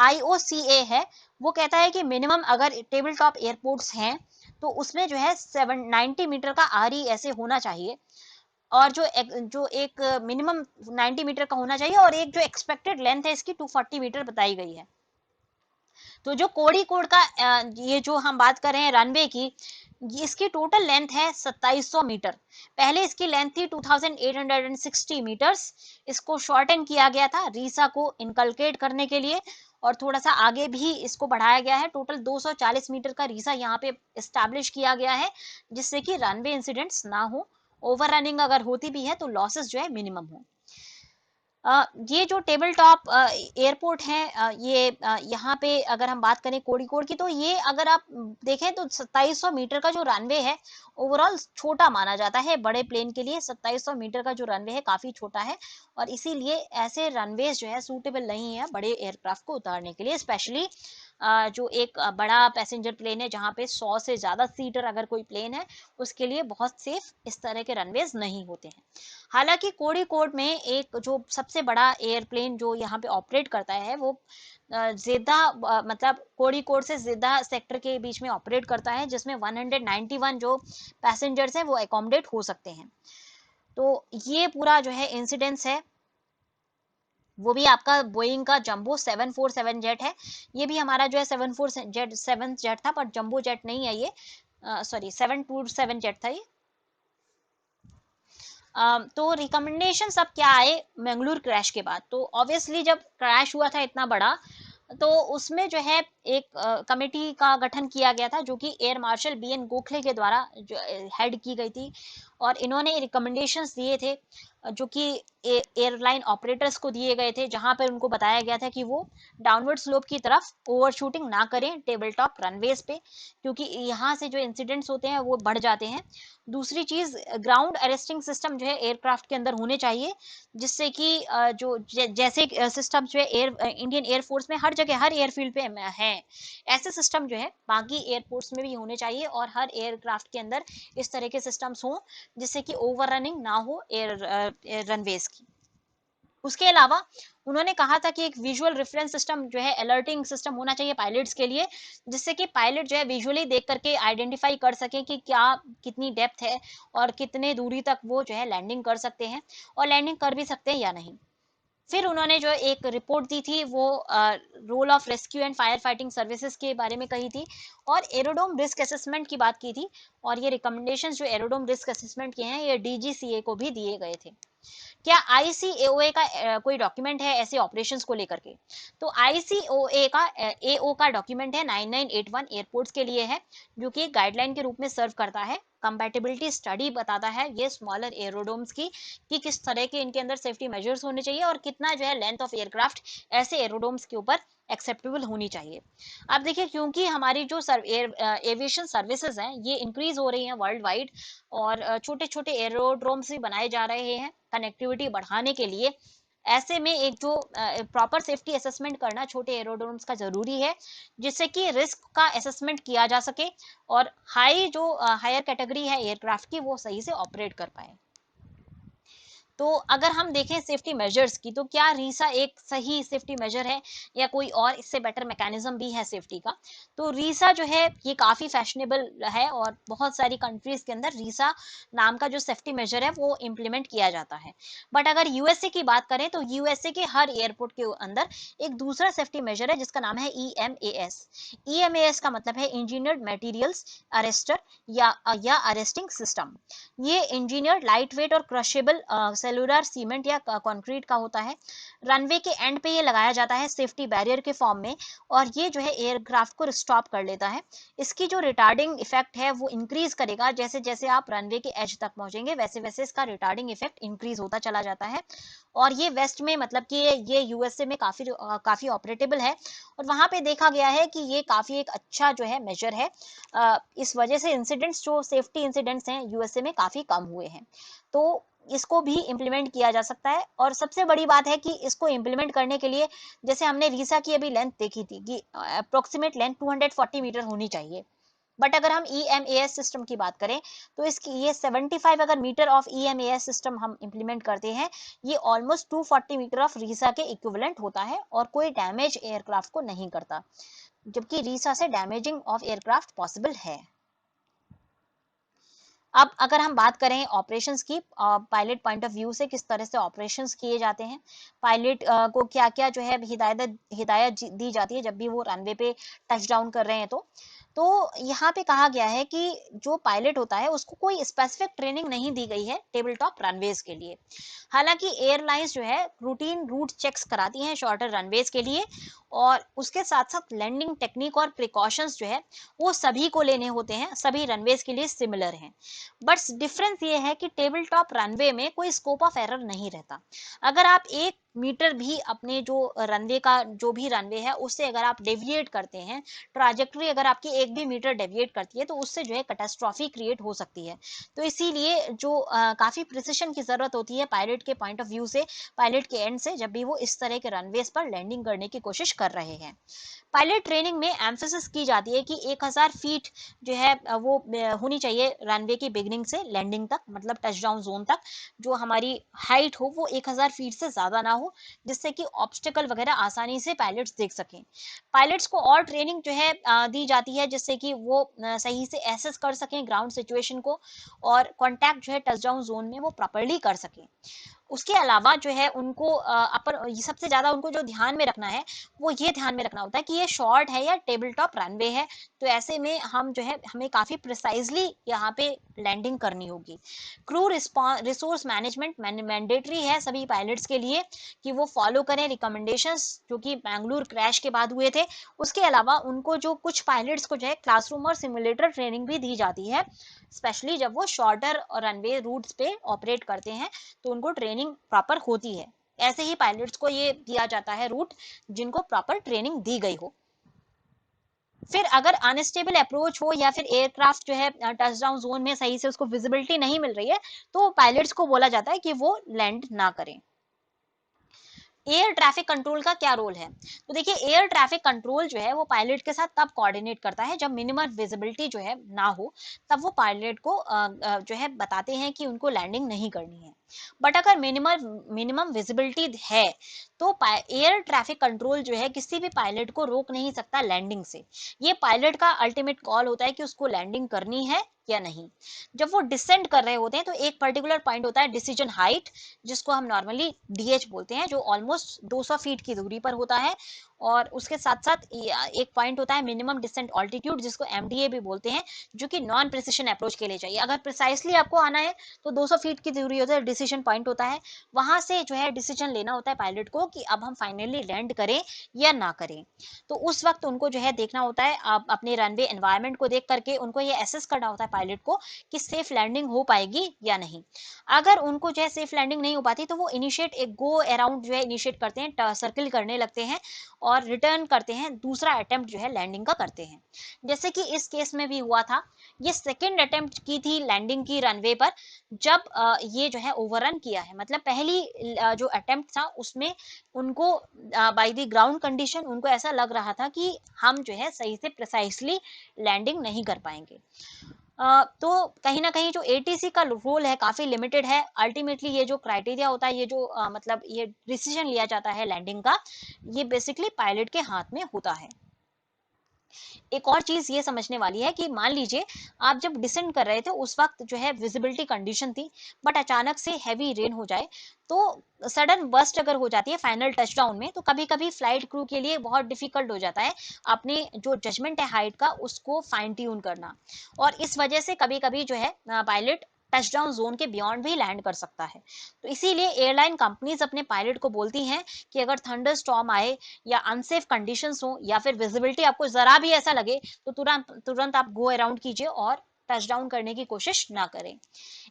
IOCA है वो कहता है कि मिनिमम अगर टेबल टॉप एयरपोर्ट्स हैं तो उसमें जो है 790 मीटर का RESA होना चाहिए, और जो एक मिनिमम 90 मीटर का होना चाहिए, और एक जो एक्सपेक्टेड लेंथ है इसकी 240 मीटर बताई गई है। तो जो कोड़ीकोड का ये जो हम बात कर रहे हैं रनवे की, इसकी टोटल लेंथ है 2700 मीटर। पहले इसकी लेंथ थी 2860 मीटर्स। इसको शॉर्टन किया गया था रीसा को इनकलकेट करने के लिए, और थोड़ा सा आगे भी इसको बढ़ाया गया है। टोटल 240 मीटर का रीसा यहाँ पे एस्टैब्लिश किया गया है, जिससे कि रनवे इंसिडेंट्स ना हो, ओवर रनिंग अगर होती भी है तो लॉसेस जो है मिनिमम हो। ये जो टेबल टॉप एयरपोर्ट है, ये यहाँ पे अगर हम बात करें कोड़ीकोड की, तो ये अगर आप देखें तो 2700 मीटर का जो रनवे है ओवरऑल छोटा माना जाता है। बड़े प्लेन के लिए 2700 मीटर का जो रनवे है काफी छोटा है, और इसीलिए ऐसे रनवेज जो है सूटेबल नहीं है बड़े एयरक्राफ्ट को उतारने के लिए। स्पेशली जो एक बड़ा पैसेंजर प्लेन है जहाँ पे 100 से ज्यादा सीटर अगर कोई प्लेन है, उसके लिए बहुत सेफ इस तरह के रनवेज नहीं होते हैं। हालांकि कोड़ीकोड में एक जो सबसे बड़ा एयरप्लेन जो यहाँ पे ऑपरेट करता है, वो जेद्दा मतलब कोड़ीकोड से जेद्दा सेक्टर के बीच में ऑपरेट करता है, जिसमें 191 जो पैसेंजर्स हैं वो एकोमोडेट हो सकते हैं। तो ये पूरा जो है इंसिडेंस है, वो भी आपका बोइंग का जंबो 747 जेट है। ये भी हमारा जो है 747 जेट था, पर जंबो जेट नहीं है ये, सॉरी 727 जेट था ये। तो रिकमेंडेशन सब क्या आए मंगलूर क्रैश के बाद? तो ऑब्वियसली जब क्रैश हुआ था इतना बड़ा, तो उसमें जो है एक कमेटी का गठन किया गया था, जो कि एयर मार्शल BN गोखले के द्वारा जो हेड की गई थी, और इन्होंने रिकमेंडेशंस दिए थे जो कि एयरलाइन ऑपरेटर्स को दिए गए थे, जहां पर उनको बताया गया था कि वो डाउनवर्ड स्लोप की तरफ ओवर शूटिंग ना करें टेबल टॉप रनवेज पे, क्योंकि यहाँ से जो इंसिडेंट्स होते हैं वो बढ़ जाते हैं। दूसरी चीज, ग्राउंड अरेस्टिंग सिस्टम जो है एयरक्राफ्ट के अंदर होने चाहिए, जिससे कि जो जैसे सिस्टम जो है इंडियन एयरफोर्स में हर जगह हर एयरफील्ड पे है, ऐसे सिस्टम जो है बाकी एयरपोर्ट्स में भी होने चाहिए, और हर एयरक्राफ्ट के अंदर इस तरह के सिस्टम्स हों, जिससे कि ओवर रनिंग ना हो एयर रनवेज की। उसके अलावा उन्होंने कहा था कि एक विजुअल रेफरेंस सिस्टम जो है अलर्टिंग सिस्टम होना चाहिए पायलट्स के लिए, जिससे कि पायलट जो है विजुअली देख करके आइडेंटिफाई कर सके कि क्या कितनी डेप्थ है और कितने दूरी तक वो जो है लैंडिंग कर सकते हैं, और लैंडिंग कर भी सकते हैं या नहीं। फिर उन्होंने जो एक रिपोर्ट दी थी, वो role of rescue and fire fighting services के बारे में कही थी, और एरोडोम रिस्क असेसमेंट की बात की थी। और ये रिकमेंडेशंस जो एरोडोम रिस्क असेसमेंट के हैं, ये DGCA को भी दिए गए थे। क्या ICAOA का कोई डॉक्यूमेंट है ऐसे ऑपरेशंस को लेकर के? तो ICAOA का AO का डॉक्यूमेंट है 9981 एयरपोर्ट्स के लिए है, जो कि एक गाइडलाइन के रूप में सर्व करता है। कंपैटिबिलिटी स्टडी बताता है ये स्मॉलर एरोडोम्स की, कि किस तरह के इनके अंदर सेफ्टी मेजर्स होने चाहिए, और कितना जो है लेंथ ऑफ एयरक्राफ्ट ऐसे एरोडोम्स के ऊपर एक्सेप्टेबल होनी चाहिए। अब देखिए, क्योंकि हमारी जो एविएशन सर्विसेज हैं ये इंक्रीज हो रही हैं वर्ल्ड वाइड, और छोटे छोटे एरोड्रोम्स भी बनाए जा रहे हैं कनेक्टिविटी बढ़ाने के लिए, ऐसे में एक जो प्रॉपर सेफ्टी असेसमेंट करना छोटे एरोड्रोम्स का जरूरी है, जिससे कि रिस्क का असेसमेंट किया जा सके, और हाई जो हायर कैटेगरी है एयरक्राफ्ट की वो सही से ऑपरेट कर पाए। तो अगर हम देखें सेफ्टी मेजर्स की, तो क्या रीसा एक सही सेफ्टी मेजर है, या कोई और इससे बेटर मैकेनिज्म भी है सेफ्टी का? तो रीसा जो है ये काफी फैशनेबल है, और बहुत सारी कंट्रीज के अंदर रीसा नाम का जो सेफ्टी मेजर है वो इम्प्लीमेंट किया जाता है। बट अगर यूएसए की बात करें, तो यूएसए के हर एयरपोर्ट के अंदर एक दूसरा सेफ्टी मेजर है, जिसका नाम है EMAS। EMAS का मतलब है इंजीनियर्ड मटेरियल्स अरेस्टर, या अरेस्टिंग सिस्टम। ये इंजीनियर लाइट वेट और क्रशेबल सेलुलर सीमेंट या कंक्रीट का होता है। रनवे के एंड पे ये लगाया जाता है सेफ्टी बैरियर के फॉर्म में, और ये जो है एयरक्राफ्ट को स्टॉप कर लेता है। इसकी जो रिटार्डिंग इफेक्ट है वो इंक्रीज करेगा, जैसे जैसे आप रनवे के एज तक पहुंचेंगे वैसे वैसे इसका रिटार्डिंग इफेक्ट इंक्रीज होता चला जाता है। और ये वेस्ट में, मतलब कि ये यूएसए में काफी ऑपरेटेबल है, और वहां पे देखा गया है कि ये काफी एक अच्छा जो है मेजर है। इस वजह से इंसिडेंट्स, जो सेफ्टी इंसिडेंट्स हैं यूएसए में काफी कम हुए हैं। तो इसको भी इम्प्लीमेंट किया जा सकता है, और सबसे बड़ी बात है कि इसको इम्प्लीमेंट करने के लिए, जैसे हमने रीसा की अभी लेंथ देखी थी कि अप्रोक्सीमेट लेंथ 240 मीटर होनी चाहिए, बट अगर हम EMAS सिस्टम की बात करें, तो इसकी ये 75 अगर मीटर ऑफ EMAS सिस्टम हम इंप्लीमेंट करते हैं, ये ऑलमोस्ट 240 मीटर ऑफ रीसा के इक्विवेलेंट होता है, और कोई डैमेज एयरक्राफ्ट को नहीं करता, जबकि रीसा से डैमेजिंग ऑफ एयरक्राफ्ट पॉसिबल है। अब अगर हम बात करें ऑपरेशंस की, पायलट पॉइंट ऑफ व्यू से किस तरह से ऑपरेशंस किए जाते हैं, पायलट को क्या क्या जो है हिदायत हिदायत दी जाती है जब भी वो रनवे पे टच डाउन कर रहे हैं। तो यहाँ पे कहा गया है कि जो पायलट होता है उसको कोई स्पेसिफिक ट्रेनिंग नहीं दी गई है टेबल टॉप रनवेज के लिए। हालांकि एयरलाइंस जो है रूटीन रूट चेक्स कराती हैं शॉर्टर रनवेज के लिए, और उसके साथ साथ लैंडिंग टेक्निक और प्रिकॉशंस जो है वो सभी को लेने होते हैं, सभी रनवेज के लिए सिमिलर हैं। बट डिफरेंस ये है कि टेबल टॉप रनवे में कोई स्कोप ऑफ एरर नहीं रहता। अगर आप 1 मीटर भी अपने जो रनवे का जो भी रनवे है उससे अगर आप डेविएट करते हैं, ट्राजेक्टरी अगर आपकी 1 भी मीटर डेविएट करती है तो उससे जो है कैटास्ट्रॉफी क्रिएट हो सकती है। तो इसीलिए जो काफी प्रिसिशन की जरूरत होती है पायलट के पॉइंट ऑफ व्यू से, पायलट के एंड से, जब भी वो इस तरह के रनवेज पर लैंडिंग करने की कोशिश कर रहे हैं। पायलट ट्रेनिंग में एम्फेसिस की जाती है कि 1000 फीट जो है वो होनी चाहिए रनवे की बिगनिंग से लैंडिंग तक, मतलब टच डाउन जोन तक जो हमारी हाइट हो वो 1000 फीट से ज्यादा ना हो, जिससे कि ऑब्स्टिकल वगैरह आसानी से पायलट्स देख सकें। पायलट्स को और ट्रेनिंग जो है दी जाती है जिससे कि वो सही से एसेस कर सकें ग्राउंड सिचुएशन को, और कॉन्टैक्ट जो है टच डाउन जोन में वो प्रॉपरली कर सकें। उसके अलावा जो है उनको अपर सबसे ज्यादा उनको जो ध्यान में रखना है वो ये ध्यान में रखना होता है कि ये शॉर्ट है या टेबल टॉप रनवे है। तो ऐसे में हम जो है हमें काफी प्रिसाइजली यहाँ पे लैंडिंग करनी होगी। क्रू रिसोर्स मैनेजमेंट मैंडेटरी है सभी पायलट्स के लिए कि वो फॉलो करें रिकमेंडेशंस जो कि बैंगलोर क्रैश के बाद हुए थे। उसके अलावा उनको जो कुछ पायलट्स को जो है क्लासरूम और सिमुलेटर ट्रेनिंग भी दी जाती है, स्पेशली जब वो शॉर्टर रनवे रूट्स पे ऑपरेट करते हैं तो उनको ट्रेनिंग प्रॉपर होती है। ऐसे ही पायलट्स को ये दिया जाता है रूट जिनको प्रॉपर ट्रेनिंग दी गई हो। फिर अगर अनस्टेबल अप्रोच हो या फिर एयरक्राफ्ट जो है टच डाउन जोन में सही से उसको विजिबिलिटी नहीं मिल रही है तो पायलट्स को बोला जाता है कि वो लैंड ना करें। एयर ट्रैफिक कंट्रोल का क्या रोल है? तो देखिए एयर ट्रैफिक कंट्रोल जो है वो पायलट के साथ तब कोऑर्डिनेट करता है जब मिनिमम विजिबिलिटी जो है ना हो, तब वो पायलट को जो है बताते हैं कि उनको लैंडिंग नहीं करनी है। बट अगर मिनिमम मिनिमम विजिबिलिटी है तो एयर ट्रैफिक कंट्रोल जो है किसी भी पायलट को रोक नहीं सकता लैंडिंग से। ये पायलट का अल्टीमेट कॉल होता है कि उसको लैंडिंग करनी है या नहीं। जब वो डिसेंड कर रहे होते हैं तो एक पर्टिकुलर पॉइंट होता है डिसीजन हाइट, जिसको हम नॉर्मली डीएच बोलते हैं, जो ऑलमोस्ट 200 फीट की दूरी पर होता है। और उसके साथ साथ एक पॉइंट होता है मिनिमम डिसेंट ऑल्टीट्यूड, जिसको एमडीए भी बोलते हैं, जो कि नॉन प्रिसिशन अप्रोच के लिए चाहिए। अगर प्रिसाइसली आपको आना है तो 200 फीट की दूरी होता है, डिसीजन पॉइंट होता है। वहां से जो है डिसीजन लेना होता है पायलट को कि अब हम फाइनली लैंड करें या ना करें। तो उस वक्त उनको जो है देखना होता है, आप अपने रनवे एनवायरमेंट को देख करके उनको ये एसेस करना होता है पायलट को कि सेफ लैंडिंग हो पाएगी या नहीं। अगर उनको जो है सेफ लैंडिंग नहीं हो पाती तो वो इनिशिएट एक गो अराउंड जो है इनिशिएट करते हैं, सर्किल करने लगते हैं और रिटर्न करते हैं, दूसरा अटेम्प्ट जो है लैंडिंग का करते हैं। जैसे कि इस केस में भी हुआ था, ये सेकेंड अटेम्प्ट की थी लैंडिंग की रनवे पर, जब ये जो है ओवररन किया है। मतलब पहली जो अटेम्प्ट था उसमें उनको बाय द ग्राउंड कंडीशन उनको ऐसा लग रहा था कि हम जो है सही से प्रिसाइसली लैंडिंग नहीं कर पाएंगे। तो कहीं ना कहीं जो एटीसी का रोल है काफी लिमिटेड है। अल्टीमेटली ये जो क्राइटेरिया होता है, ये जो मतलब ये डिसीजन लिया जाता है लैंडिंग का, ये बेसिकली पायलट के हाथ में होता है। एक और चीज ये समझने वाली है कि मान लीजिए आप जब डिसेंड कर रहे थे उस वक्त जो है विजिबिलिटी कंडीशन थी, बट अचानक से हैवी रेन हो जाए तो सडन बर्स्ट अगर हो जाती है फाइनल टचडाउन में, तो कभी कभी फ्लाइट क्रू के लिए बहुत डिफिकल्ट हो जाता है अपने जो जजमेंट है हाइट का उसको फाइन ट्यून करना। और इस वजह से कभी कभी जो है पायलट टचडाउन जोन के बियॉन्ड भी लैंड कर सकता है। तो इसीलिए एयरलाइन कंपनीज अपने पायलट को बोलती हैं कि अगर थंडर स्टॉर्म आए या अनसेफ कंडीशंस हो या फिर विजिबिलिटी आपको जरा भी ऐसा लगे तो तुरंत तुरंत आप गो अराउंड कीजिए और टच डाउन करने की कोशिश ना करें।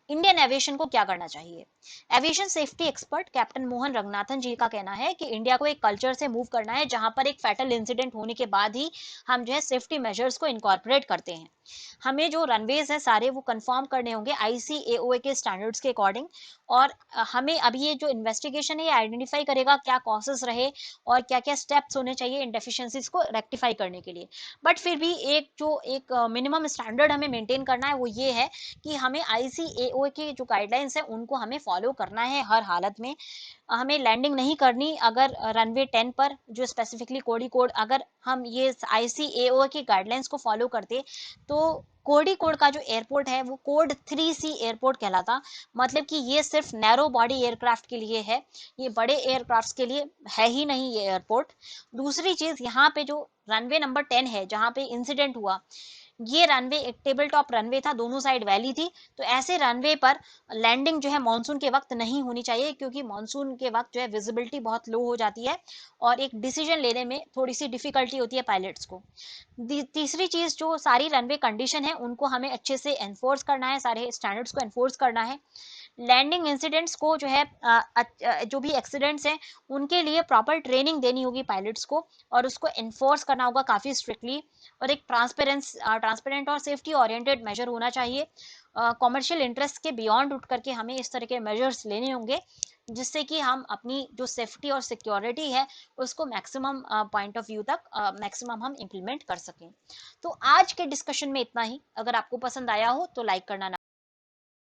इंडियन एविएशन को क्या करना चाहिए? Aviation safety expert captain Mohan Ranganathan ji का कहना है कि इंडिया को एक कल्चर से मूव करना है जहां पर एक फैटल इंसिडेंट होने के बाद ही हम जो है सेफ्टी मेजर्स को इनकॉर्पोरेट करते हैं। हमें जो रनवेज है सारे वो कंफर्म करने होंगे आईसीएओए के स्टैंडर्ड्स के अकॉर्डिंग। और हमें अभी ये जो इन्वेस्टिगेशन है ये आइडेंटिफाई करेगा क्या कॉसेस रहे और क्या क्या स्टेप्स होने चाहिए इन डेफिशिएंसीज को रेक्टिफाई करने के लिए। बट फिर भी एक जो एक मिनिमम स्टैंडर्ड हमें मेंटेन करना है वो ये है कि हमें आईसीएओ के जो गाइडलाइंस है उनको हमें फॉलो करना है हर हालत में। हमें लैंडिंग नहीं करनी अगर रनवे 10 पर जो स्पेसिफिकली कोड़ीकोड, अगर हम ये ICAO की गाइडलाइंस को फॉलो करते तो कोड़ीकोड का जो एयरपोर्ट है वो कोड 3C एयरपोर्ट कहलाता। मतलब कि ये सिर्फ नैरो बॉडी एयरक्राफ्ट के लिए है, ये बड़े एयरक्राफ्ट के लिए है ही नहीं ये एयरपोर्ट। दूसरी चीज, यहाँ पे जो रनवे नंबर 10 है जहाँ पे इंसिडेंट हुआ, ये रनवे एक टेबल टॉप रनवे था, दोनों साइड वैली थी। तो ऐसे रनवे पर लैंडिंग जो है मानसून के वक्त नहीं होनी चाहिए, क्योंकि मानसून के वक्त जो है विजिबिलिटी बहुत लो हो जाती है और एक डिसीजन लेने में थोड़ी सी डिफिकल्टी होती है पायलट्स को। तीसरी चीज, जो सारी रनवे कंडीशन है उनको हमें अच्छे से एनफोर्स करना है, सारे स्टैंडर्ड्स को एनफोर्स करना है। लैंडिंग इंसिडेंट्स को जो है जो भी एक्सीडेंट्स हैं उनके लिए प्रॉपर ट्रेनिंग देनी होगी पायलट्स को, और उसको एनफोर्स करना होगा काफ़ी स्ट्रिक्टली। और एक ट्रांसपेरेंट और सेफ्टी ओरिएंटेड मेजर होना चाहिए। कॉमर्शियल इंटरेस्ट के बियॉन्ड उठ करके हमें इस तरह के मेजर्स लेने होंगे, जिससे कि हम अपनी जो सेफ्टी और सिक्योरिटी है उसको मैक्सिमम पॉइंट ऑफ व्यू तक मैक्सिमम हम इम्प्लीमेंट कर सकें। तो आज के डिस्कशन में इतना ही। अगर आपको पसंद आया हो तो लाइक करना ना